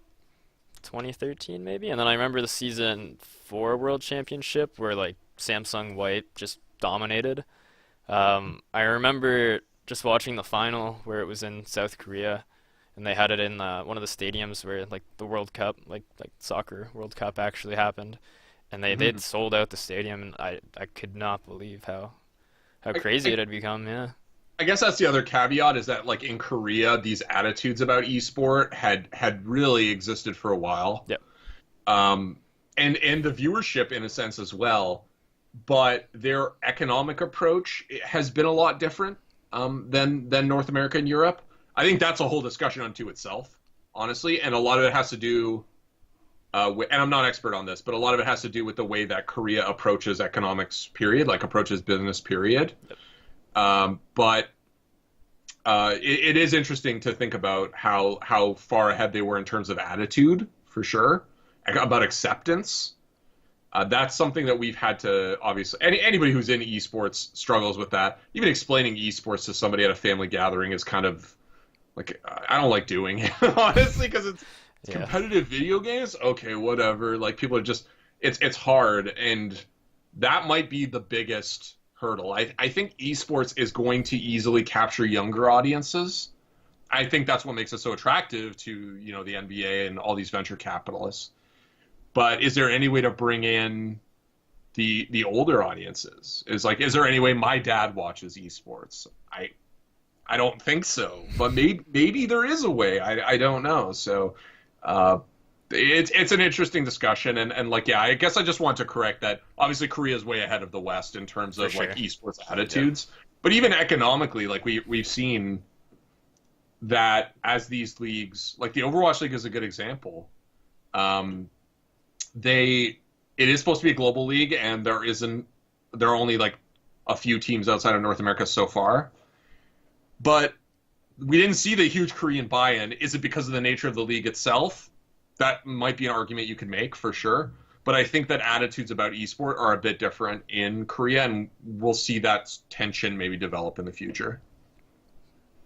2013 maybe, and then I remember the Season 4 World Championship where like Samsung White just dominated. I remember just watching the final where it was in South Korea, and they had it in one of the stadiums where like the World Cup, like soccer World Cup actually happened, and they'd sold out the stadium, and I could not believe how crazy it had become. Yeah. I guess that's the other caveat, is that like in Korea, these attitudes about esport had really existed for a while. Yep. And the viewership in a sense as well, but their economic approach has been a lot different than North America and Europe. I think that's a whole discussion unto itself, honestly, and a lot of it has to do with, and I'm not an expert on this, but a lot of it has to do with the way that Korea approaches economics period, like approaches business period. Yep. But it is interesting to think about how far ahead they were in terms of attitude, for sure, about acceptance. That's something that we've had to, obviously, anybody who's in esports struggles with that. Even explaining esports to somebody at a family gathering is kind of like, I don't like doing it, honestly, because it's competitive video games. Okay, whatever. Like, people are just, it's hard, and that might be the biggest hurdle. I think esports is going to easily capture younger audiences. I think that's what makes it so attractive to, the NBA and all these venture capitalists. But is there any way to the older audiences. Is like, is there any way my dad watches esports? I don't think so, but maybe there is a way. I don't know. So uh, it's an interesting discussion, and like, yeah, I guess I just want to correct that. Obviously, Korea is way ahead of the West in terms For of like sure. esports Yeah. attitudes, but even economically, like we've seen that as these leagues, like the Overwatch League is a good example. Um, they it is supposed to be a global league, and there are only like a few teams outside of North America so far, but we didn't see the huge Korean buy-in. Is it because of the nature of the league itself? That might be an argument you could make for sure. But I think that attitudes about esport are a bit different in Korea, and we'll see that tension maybe develop in the future.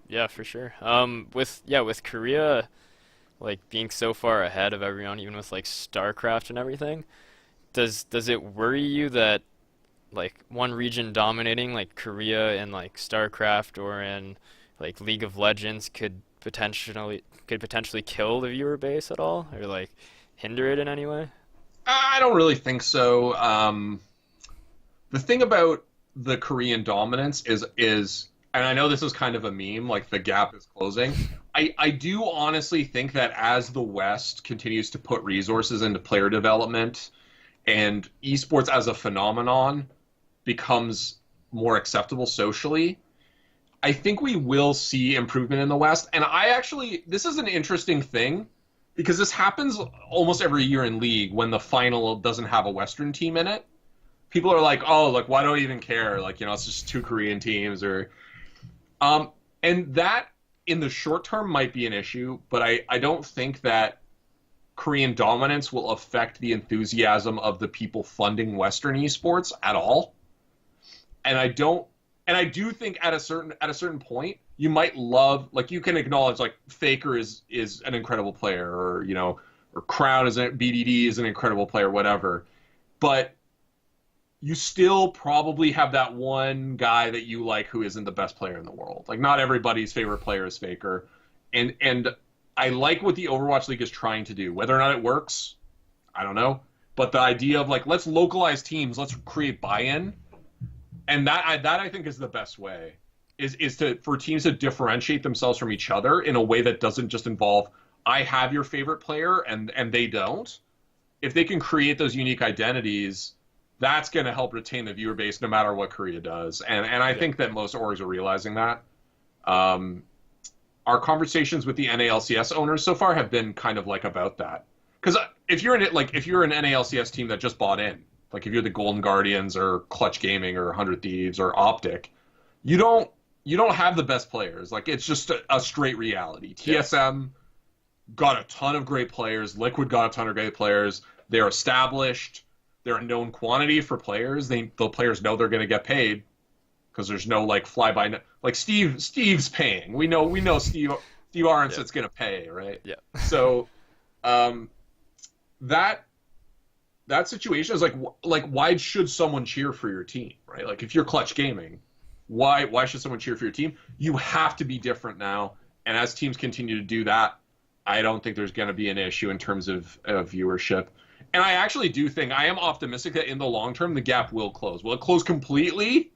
Yeah, for sure. With Korea like being so far ahead of everyone, even with like StarCraft and everything, does it worry you that like one region dominating like Korea in like StarCraft or in like League of Legends could potentially kill the viewer base at all or like hinder it in any way? I don't really think so. The thing about the Korean dominance is, and I know this is kind of a meme, like the gap is closing. I do honestly think that as the West continues to put resources into player development and esports as a phenomenon becomes more acceptable socially, I think we will see improvement in the West. And this is an interesting thing because this happens almost every year in League when the final doesn't have a Western team in it. People are like, oh, like, why do I even care? Like, it's just two Korean teams um, and that in the short term might be an issue, but I don't think that Korean dominance will affect the enthusiasm of the people funding Western esports at all. And I do think at a certain point you might love, like, you can acknowledge like Faker is an incredible player, or Crown is BDD is an incredible player, whatever. But you still probably have that one guy that you like who isn't the best player in the world. Like, not everybody's favorite player is Faker, and I like what the Overwatch League is trying to do. Whether or not it works, I don't know. But the idea of like, let's localize teams, let's create buy-in, and that I think is the best way. Is to for teams to differentiate themselves from each other in a way that doesn't just involve I have your favorite player and they don't. If they can create those unique identities, that's going to help retain the viewer base no matter what Korea does. And I Yeah. think that most orgs are realizing that. Um, our conversations with the NALCS owners so far have been kind of like about that. Because if you're an NALCS team that just bought in, like if you're the Golden Guardians or Clutch Gaming or 100 Thieves or Optic, you don't have the best players. Like, it's just a straight reality. Yeah. TSM got a ton of great players. Liquid got a ton of great players. They're established. They're a known quantity for players. The players know they're going to get paid because there's no like fly by. Like Steve's paying. We know Steve Yeah. Aronson's going to pay, right? Yeah. So um, that that situation is like why should someone cheer for your team, right? Like, if you're Clutch Gaming, why should someone cheer for your team? You have to be different now, and as teams continue to do that, I don't think there's going to be an issue in terms of viewership. And I actually do think I am optimistic that in the long term the gap will close. Will it close completely?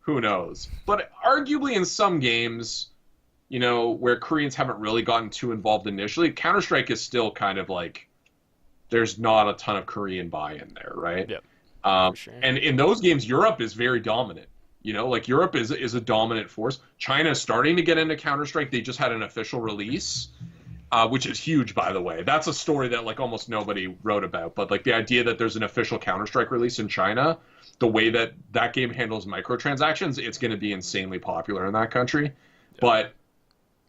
Who knows? But arguably in some games, where Koreans haven't really gotten too involved initially, Counter-Strike is still kind of like there's not a ton of Korean buy-in there, right? Yeah. For Um, sure. and in those games, Europe is very dominant. Like Europe is a dominant force. China is starting to get into Counter Strike. They just had an official release, which is huge, by the way. That's a story that like almost nobody wrote about. But like the idea that there's an official Counter Strike release in China, the way that that game handles microtransactions, it's going to be insanely popular in that country. Yeah. But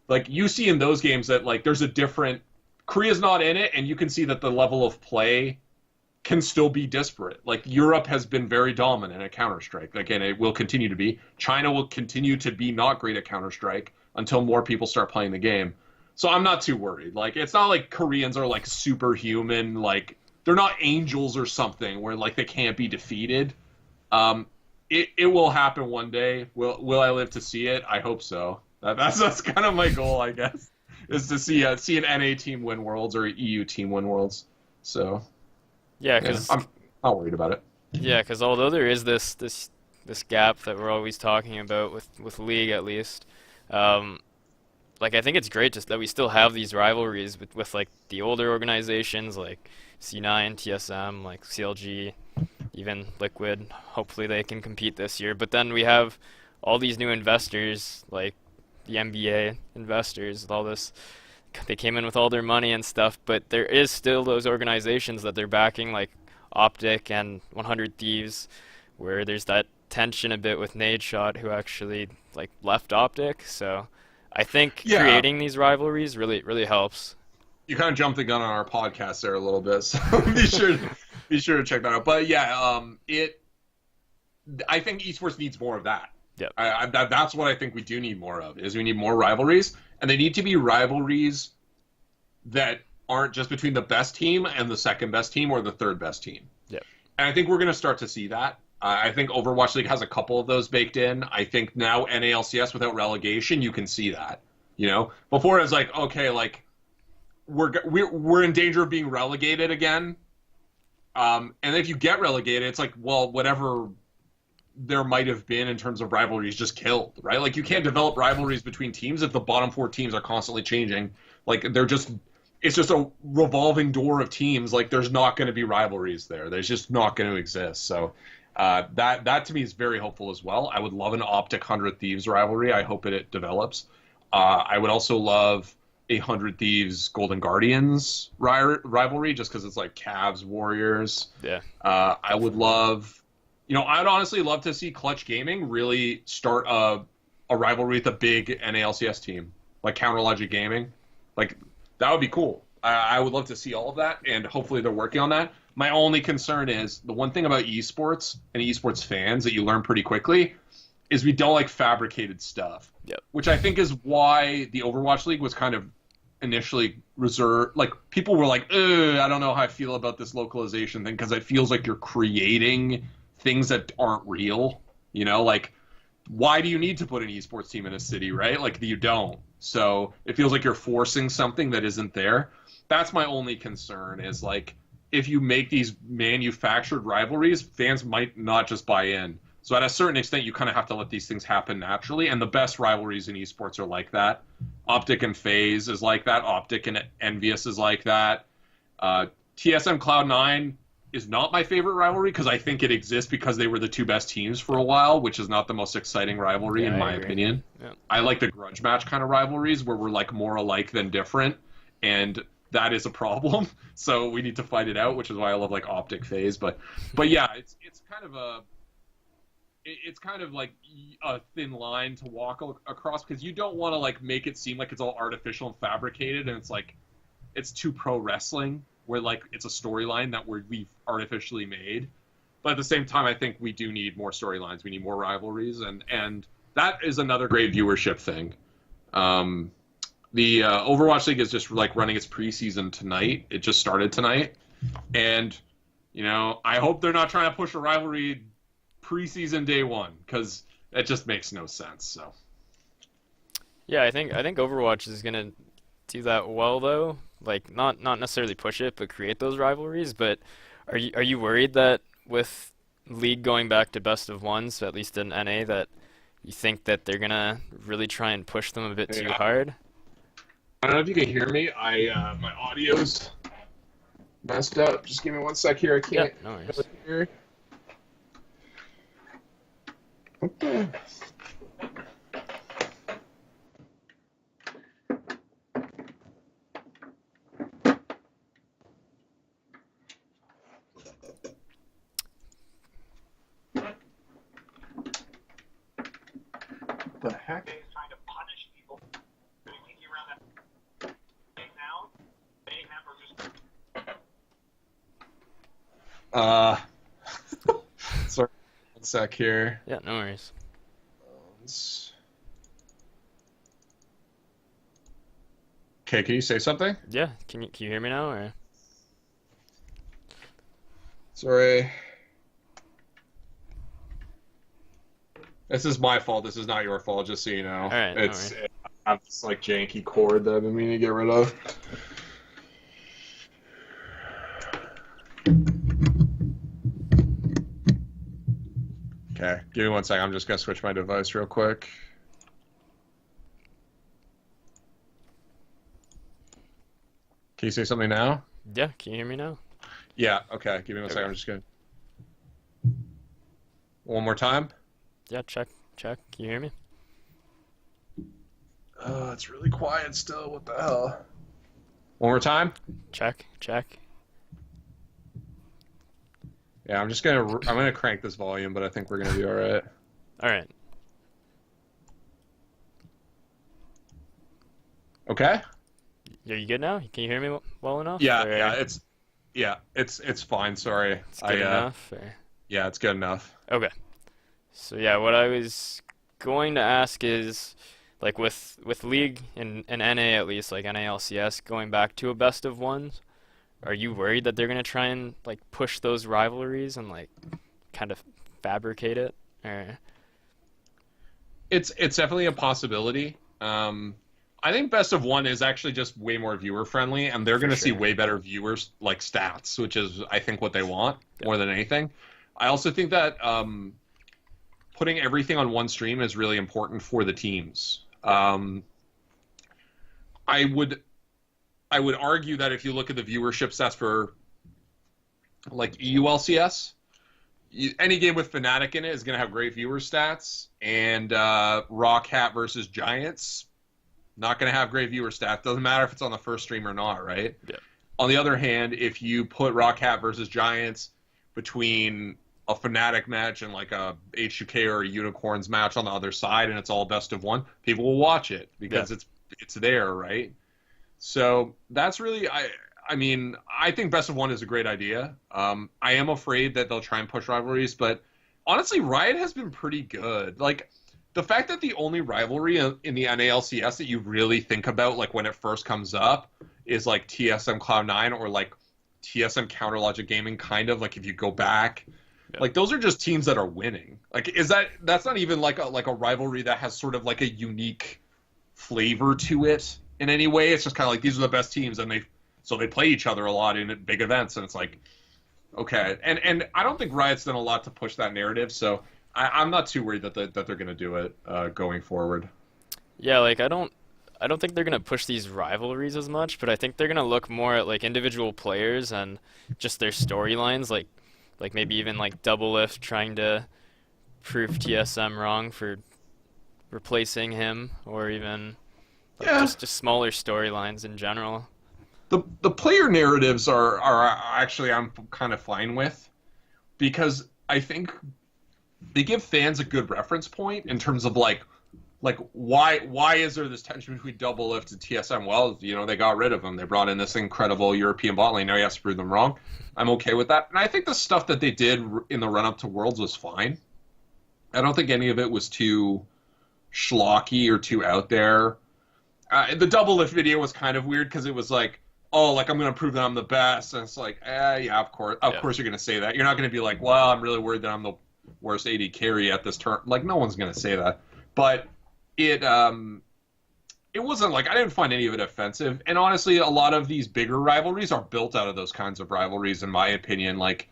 like you see in those games that like there's a different Korea's not in it, and you can see that the level of play can still be disparate. Like, Europe has been very dominant at Counter-Strike. Again, it will continue to be. China will continue to be not great at Counter-Strike until more people start playing the game. So I'm not too worried. Like, it's not like Koreans are like superhuman. Like, they're not angels or something where like they can't be defeated. It will happen one day. Will I live to see it? I hope so. That's kind of my goal, I guess, is to see an NA team win Worlds or an EU team win Worlds. So Yeah, yeah, because I'm not worried about it. Yeah, because although there is this gap that we're always talking about with League at least, um, like I think it's great just that we still have these rivalries with like the older organizations like C9, TSM, like CLG, even Liquid. Hopefully they can compete this year. But then we have all these new investors like the NBA investors, with all this they came in with all their money and stuff, but there is still those organizations that they're backing, like Optic and 100 Thieves, where there's that tension a bit with Nadeshot, who actually like left Optic. So I think Yeah, creating these rivalries really helps. you kind of jumped the gun on our podcast there a little bit, so be sure to check that out. But yeah, I think esports needs more of that. Yep. That's what I think we do need more of. Is we need more rivalries, and they need to be rivalries that aren't just between the best team and the second best team or the third best team. Yep. And I think we're going to start to see that. I think Overwatch League has a couple of those baked in. I think now NALCS without relegation, you can see that. You know, before it's like, okay, like we're in danger of being relegated again. And if you get relegated, it's like, well, whatever there might have been in terms of rivalries just killed, right? Like you can't develop rivalries between teams if the bottom four teams are constantly changing. Like it's just a revolving door of teams. Like there's not going to be rivalries there. There's just not going to exist. So that to me is very hopeful as well. I would love an Optic 100 Thieves rivalry. I hope it develops. I would also love a 100 Thieves Golden Guardians rivalry just because it's like Cavs Warriors. Yeah. I would love, I'd honestly love to see Clutch Gaming really start a rivalry with a big NALCS team like Counter Logic Gaming. Like that would be cool. I would love to see all of that, and hopefully they're working on that. My only concern is the one thing about esports and esports fans that you learn pretty quickly is we don't like fabricated stuff. Yep. Which I think is why the Overwatch League was kind of initially reserved. Like people were like, I don't know how I feel about this localization thing because it feels like you're creating things that aren't real. Like why do you need to put an esports team in a city, right? Like you don't. So it feels like you're forcing something that isn't there. That's my only concern is like if you make these manufactured rivalries, fans might not just buy in. So at a certain extent, you kind of have to let these things happen naturally. And the best rivalries in esports are like that. Optic and FaZe is like that. Optic and Envious is like that. TSM Cloud9 is not my favorite rivalry because I think it exists because they were the two best teams for a while, which is not the most exciting rivalry in my opinion. Yeah. I like the grudge match kind of rivalries where we're like more alike than different, and that is a problem. So we need to fight it out, which is why I love like Optic FaZe. But yeah, it's kind of like a thin line to walk across because you don't want to like make it seem like it's all artificial and fabricated, and it's like it's too pro wrestling where like it's a storyline that we've artificially made. But at the same time, I think we do need more storylines. We need more rivalries, and that is another great viewership thing. The Overwatch League is just like running its preseason tonight. It just started tonight, and I hope they're not trying to push a rivalry preseason day one because it just makes no sense. So Yeah, I think Overwatch is gonna do that well though. Like not necessarily push it, but create those rivalries. But are you worried that with League going back to best of ones, at least in NA, that you think that they're gonna really try and push them a bit too hard? I don't know if you can hear me. My audio's messed up. Just give me one sec here. I Yeah, can't no worries. hear. Okay. What the heck? Trying to punish people. Do you think around that now? Mayhem or just Sorry, one sec here. Yeah, no worries. Okay, can you say something? Yeah, can you hear me now or? Sorry. This is my fault. This is not your fault, just so you know. All right, no worries. I have this like janky cord that I've been meaning to get rid of. Okay, give me 1 second. I'm just gonna switch my device real quick. Can you say something now? Yeah, can you hear me now? Yeah. Okay. Give me 1 second. Okay. I'm just gonna. One more time. Yeah, check, check. Can you hear me? It's really quiet still. What the hell? One more time. Check, check. Yeah, I'm gonna crank this volume, but I think we're gonna be all right. All right. Okay. Are you good now? Can you hear me well enough? Yeah, Or it's fine. Sorry. it's good enough. Or... Yeah, it's good enough. Okay. So yeah, what I was going to ask is, like with League and NA at least, like NALCS going back to a best of ones, are you worried that they're gonna try and like push those rivalries and like kind of fabricate it? Or It's definitely a possibility. I think best of one is actually just way more viewer friendly, and they're for going to see sure. way better viewers like stats, which is I think what they want Yeah. more than anything. I also think that putting everything on one stream is really important for the teams. I would argue that if you look at the viewership stats for like EULCS, any game with Fnatic in it is going to have great viewer stats, and Raw Cat versus Giants not going to have great viewer stats. Doesn't matter if it's on the first stream or not, right? Yeah. On the other hand, if you put Raw Cat versus Giants between a Fnatic match and like a H2K or a Unicorns match on the other side, and it's all best of one, people will watch it because it's there, right? So that's really I mean, I think best of one is a great idea. I am afraid that they'll try and push rivalries, but honestly, Riot has been pretty good. Like, the fact that the only rivalry in the NALCS that you really think about, like when it first comes up, is like TSM Cloud9 or like TSM Counter Logic Gaming, kind of like if you go back, like those are just teams that are winning. Like, that's not even like a rivalry that has sort of like a unique flavor to it in any way. It's just kind of like these are the best teams, and they play each other a lot in big events, and it's like, okay. And I don't think Riot's done a lot to push that narrative, so I'm not too worried that they're going to do it going forward. Yeah, like I don't think they're gonna push these rivalries as much, but I think they're gonna look more at like individual players and just their storylines, like maybe even like Double Lift trying to prove TSM wrong for replacing him, or even like Yeah. just smaller storylines in general. The player narratives are actually I'm kind of fine with, because I think they give fans a good reference point in terms of like why is there this tension between Double Lift and TSM? Well, they got rid of him. They brought in this incredible European bot lane. Now you have to prove them wrong. I'm okay with that. And I think the stuff that they did in the run up to Worlds was fine. I don't think any of it was too schlocky or too out there. The Double Lift video was kind of weird because it was like, oh, like I'm going to prove that I'm the best. And it's like, yeah, of course you're going to say that. You're not going to be like, well, I'm really worried that I'm the worst AD carry at this turn. Like, no one's going to say that. But it wasn't like, I didn't find any of it offensive. And honestly, a lot of these bigger rivalries are built out of those kinds of rivalries, in my opinion. Like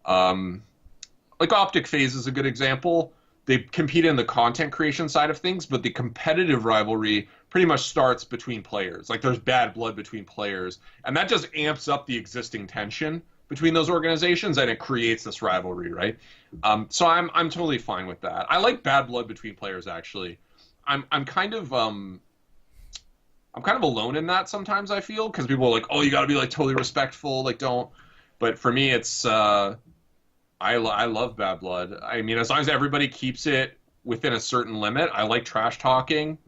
Optic Phase is a good example. They compete in the content creation side of things, but the competitive rivalry pretty much starts between players. Like, there's bad blood between players, and that just amps up the existing tension between those organizations, and it creates this rivalry, right? So I'm totally fine with that. I like bad blood between players, actually. I'm kind of alone in that sometimes, I feel, because people are like, oh, you got to be like totally respectful, like don't. But for me, it's I love bad blood. I mean, as long as everybody keeps it within a certain limit, I like trash talking.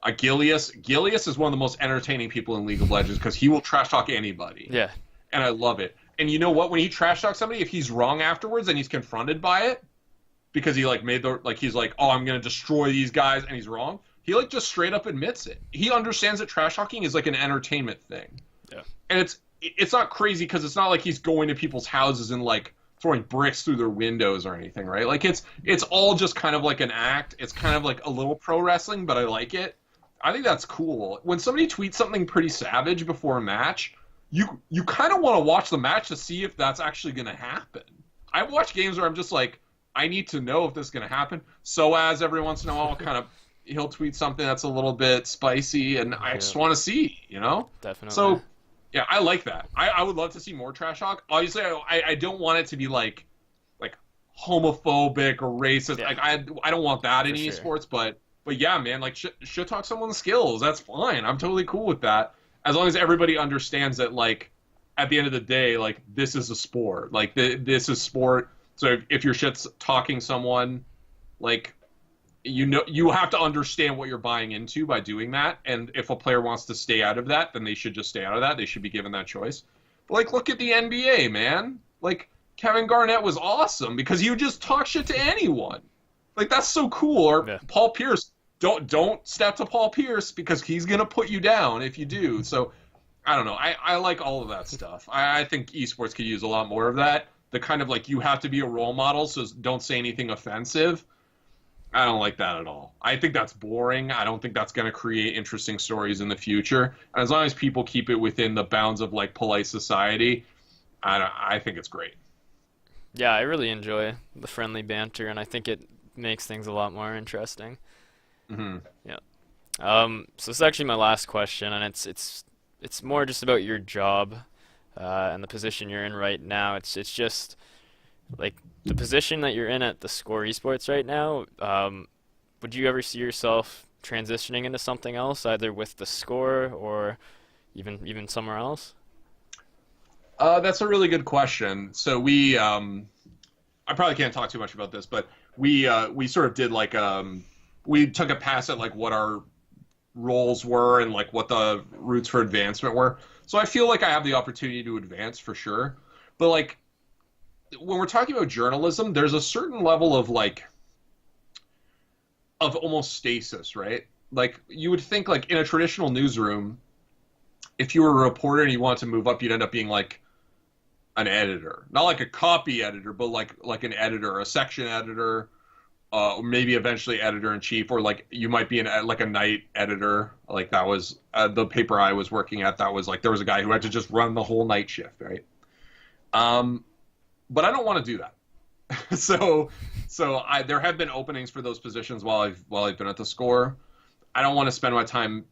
Gilius is one of the most entertaining people in League of Legends because he will trash talk anybody. Yeah. And I love it. And you know what? When he trash talks somebody, if he's wrong afterwards and he's confronted by it, because he he's like, oh, I'm gonna destroy these guys, and he's wrong, he like just straight up admits it. He understands that trash talking is like an entertainment thing. Yeah. And it's not crazy because it's not like he's going to people's houses and like throwing bricks through their windows or anything, right? Like it's all just kind of like an act. It's kind of like a little pro wrestling, but I like it. I think that's cool. When somebody tweets something pretty savage before a match, you kind of want to watch the match to see if that's actually going to happen. I've watched games where I'm just like, I need to know if this is going to happen. So as every once in a while, he'll tweet something that's a little bit spicy, and I Yeah, just want to see, you know. definitely. So yeah, I like that. I would love to see more trash talk. Obviously, I don't want it to be like homophobic or racist. Yeah, Like I don't want that in for sure. esports, but yeah, man, like shit talk someone's skills. That's fine. I'm totally cool with that as long as everybody understands that like at the end of the day, like this is a sport. Like this is sport. So if you're shit talking someone, like you know you have to understand what you're buying into by doing that. And if a player wants to stay out of that, then they should just stay out of that. They should be given that choice. But like look at the NBA, man. Like Kevin Garnett was awesome because he would just talk shit to anyone. Like that's so cool. Or Yeah. Paul Pierce, don't step to Paul Pierce because he's gonna put you down if you do. So I don't know. I like all of that stuff. I think esports could use a lot more of that. The kind of like you have to be a role model, so don't say anything offensive. I don't like that at all. I think that's boring. I don't think that's going to create interesting stories in the future. And as long as people keep it within the bounds of like polite society, I think it's great. Yeah, I really enjoy the friendly banter, and I think it makes things a lot more interesting. Hmm. Yeah. So this is actually my last question, and it's more just about your job, and the position you're in right now. It's just like the position that you're in at theScore Esports right now. Would you ever see yourself transitioning into something else, either with theScore or even somewhere else? That's a really good question. So I probably can't talk too much about this, but we sort of did like we took a pass at like what our roles were and like what the routes for advancement were. So I feel like I have the opportunity to advance for sure. But like when we're talking about journalism, there's a certain level of like of almost stasis, right? Like you would think like in a traditional newsroom, if you were a reporter and you wanted to move up, you'd end up being like an editor, not like a copy editor, but like an editor, a section editor, or maybe eventually editor in chief, or like you might be like a night editor. Like that was the paper I was working at. That was like there was a guy who had to just run the whole night shift, right? But I don't want to do that. so there have been openings for those positions while I've been at theScore. I don't want to spend my time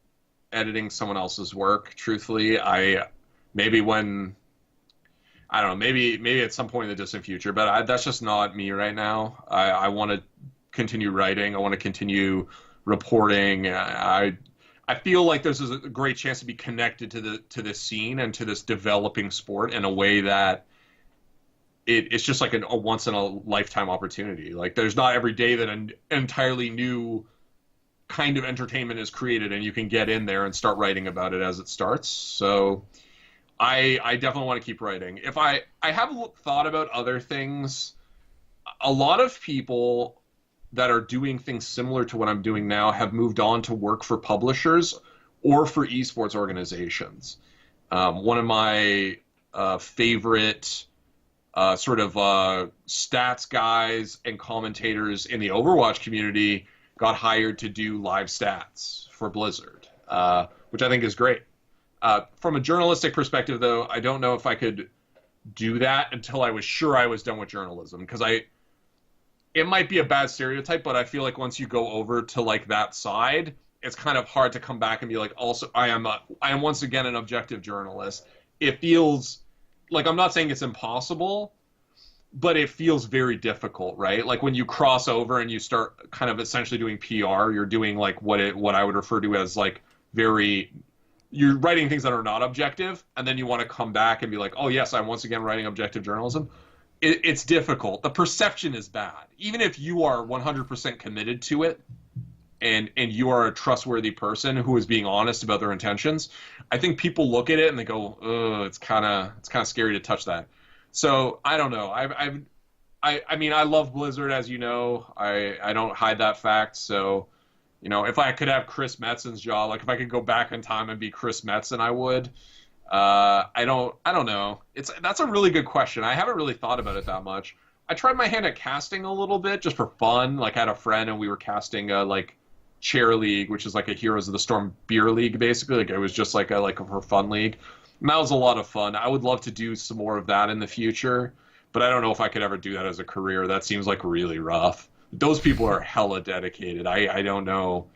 editing someone else's work. Truthfully, maybe when I don't know, maybe at some point in the distant future, but that's just not me right now. I want to continue writing. I want to continue reporting. I feel like there's a great chance to be connected to this scene and to this developing sport in a way that it's just like a once in a lifetime opportunity. Like there's not every day that an entirely new kind of entertainment is created and you can get in there and start writing about it as it starts. So I definitely want to keep writing. If I have thought about other things, a lot of people that are doing things similar to what I'm doing now have moved on to work for publishers or for esports organizations. One of my favorite sort of stats guys and commentators in the Overwatch community got hired to do live stats for Blizzard, which I think is great. From a journalistic perspective, though, I don't know if I could do that until I was sure I was done with journalism, because it might be a bad stereotype, but I feel like once you go over to like that side, it's kind of hard to come back and be like, also, I am once again an objective journalist. It feels like, I'm not saying it's impossible, but it feels very difficult, right? Like when you cross over and you start kind of essentially doing PR, you're doing like what I would refer to as like you're writing things that are not objective, and then you want to come back and be like, oh yes, I'm once again writing objective journalism. It's difficult. The perception is bad. Even if you are 100% committed to it, and you are a trustworthy person who is being honest about their intentions, I think people look at it and they go, "Ugh, it's kind of scary to touch that." So I don't know. I mean, I love Blizzard, as you know. I don't hide that fact. So, you know, if I could have Chris Metzen's job, like if I could go back in time and be Chris Metzen, I would. I don't know. That's a really good question. I haven't really thought about it that much. I tried my hand at casting a little bit just for fun. Like I had a friend and we were casting like Chair League, which is like a Heroes of the Storm beer league, basically. Like it was just like a for fun league. And that was a lot of fun. I would love to do some more of that in the future. but I don't know if I could ever do that as a career. That seems like really rough. Those people are hella dedicated. I don't know.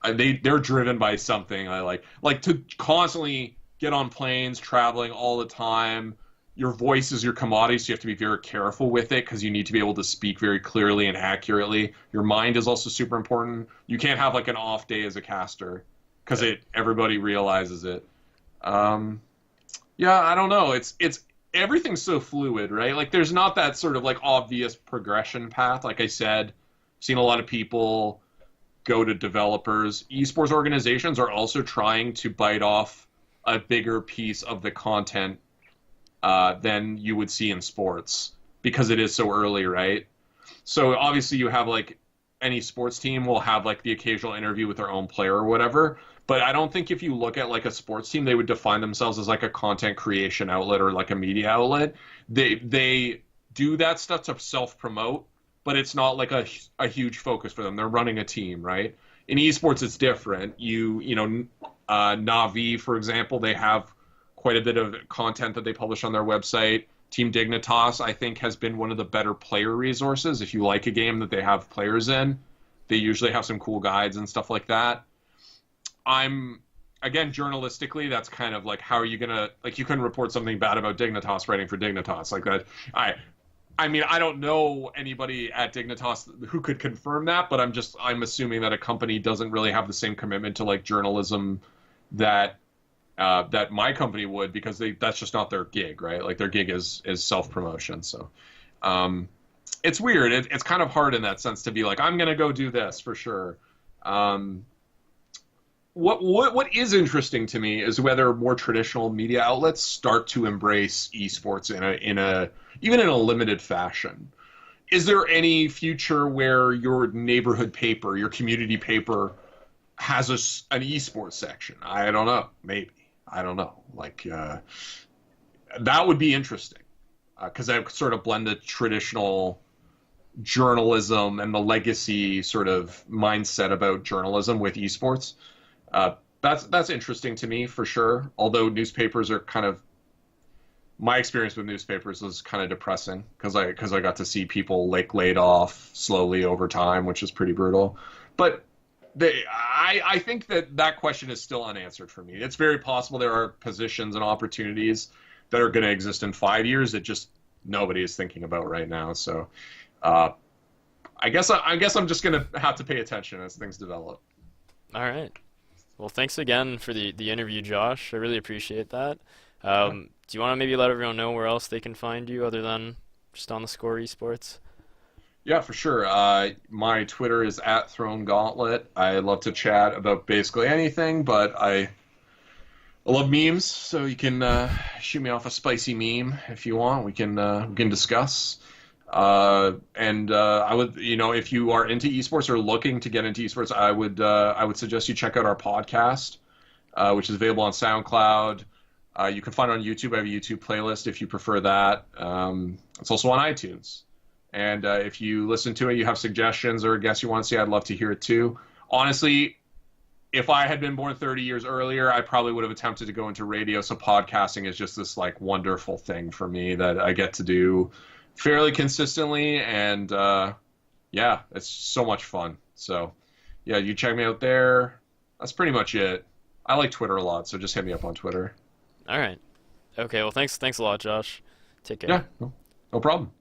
They're driven by something. I like to constantly get on planes, traveling all the time. Your voice is your commodity, so you have to be very careful with it because you need to be able to speak very clearly and accurately. Your mind is also super important. You can't have like an off day as a caster because everybody realizes it. Yeah, I don't know. It's everything's so fluid, right? Like there's not that sort of like obvious progression path. Like I said, I've seen a lot of people go to developers. Esports organizations are also trying to bite off a bigger piece of the content than you would see in sports because it is so early, right? So obviously you have like any sports team will have like the occasional interview with their own player or whatever. But I don't think if you look at like a sports team, they would define themselves as like a content creation outlet or like a media outlet. They do that stuff to self promote, but it's not like a huge focus for them. They're running a team, right? In esports, it's different. Navi, for example, they have quite a bit of content that they publish on their website. Team Dignitas, I think, has been one of the better player resources. If you like a game that they have players in, they usually have some cool guides and stuff like that. Again, journalistically, that's kind of like, how are you gonna, like, you couldn't report something bad about Dignitas writing for Dignitas like that. I mean, I don't know anybody at Dignitas who could confirm that, but I'm assuming that a company doesn't really have the same commitment to like journalism that that my company would, because that's just not their gig, right? Like their gig is self-promotion. So it's weird. It's kind of hard in that sense to be like, I'm gonna go do this for sure. What is interesting to me is whether more traditional media outlets start to embrace esports even in a limited fashion. Is there any future where your neighborhood paper, your community paper, has an esports section? I don't know. Maybe. I don't know. Like that would be interesting because I sort of blend the traditional journalism and the legacy sort of mindset about journalism with esports. That's interesting to me for sure. Although newspapers are kind of, my experience with newspapers was kind of depressing because I got to see people like laid off slowly over time, which is pretty brutal. But I think that question is still unanswered for me. It's very possible there are positions and opportunities that are going to exist in 5 years that just nobody is thinking about right now. So I guess I'm just going to have to pay attention as things develop. All right. Well, thanks again for the interview, Josh. I really appreciate that. Do you want to maybe let everyone know where else they can find you other than just on theScore Esports? Yeah, for sure. My Twitter is @ThroneGauntlet. I love to chat about basically anything, but I love memes, so you can shoot me off a spicy meme if you want. We can discuss. I would, if you are into esports or looking to get into esports, I would suggest you check out our podcast, which is available on SoundCloud. You can find it on YouTube. I have a YouTube playlist if you prefer that. It's also on iTunes. And if you listen to it, you have suggestions or guests you want to see, I'd love to hear it too. Honestly, if I had been born 30 years earlier, I probably would have attempted to go into radio. So podcasting is just this like wonderful thing for me that I get to do fairly consistently. And yeah, it's so much fun. So yeah, you check me out there. That's pretty much it. I like Twitter a lot, so just hit me up on Twitter. All right. Okay, well, thanks a lot, Josh. Take care. Yeah, no problem.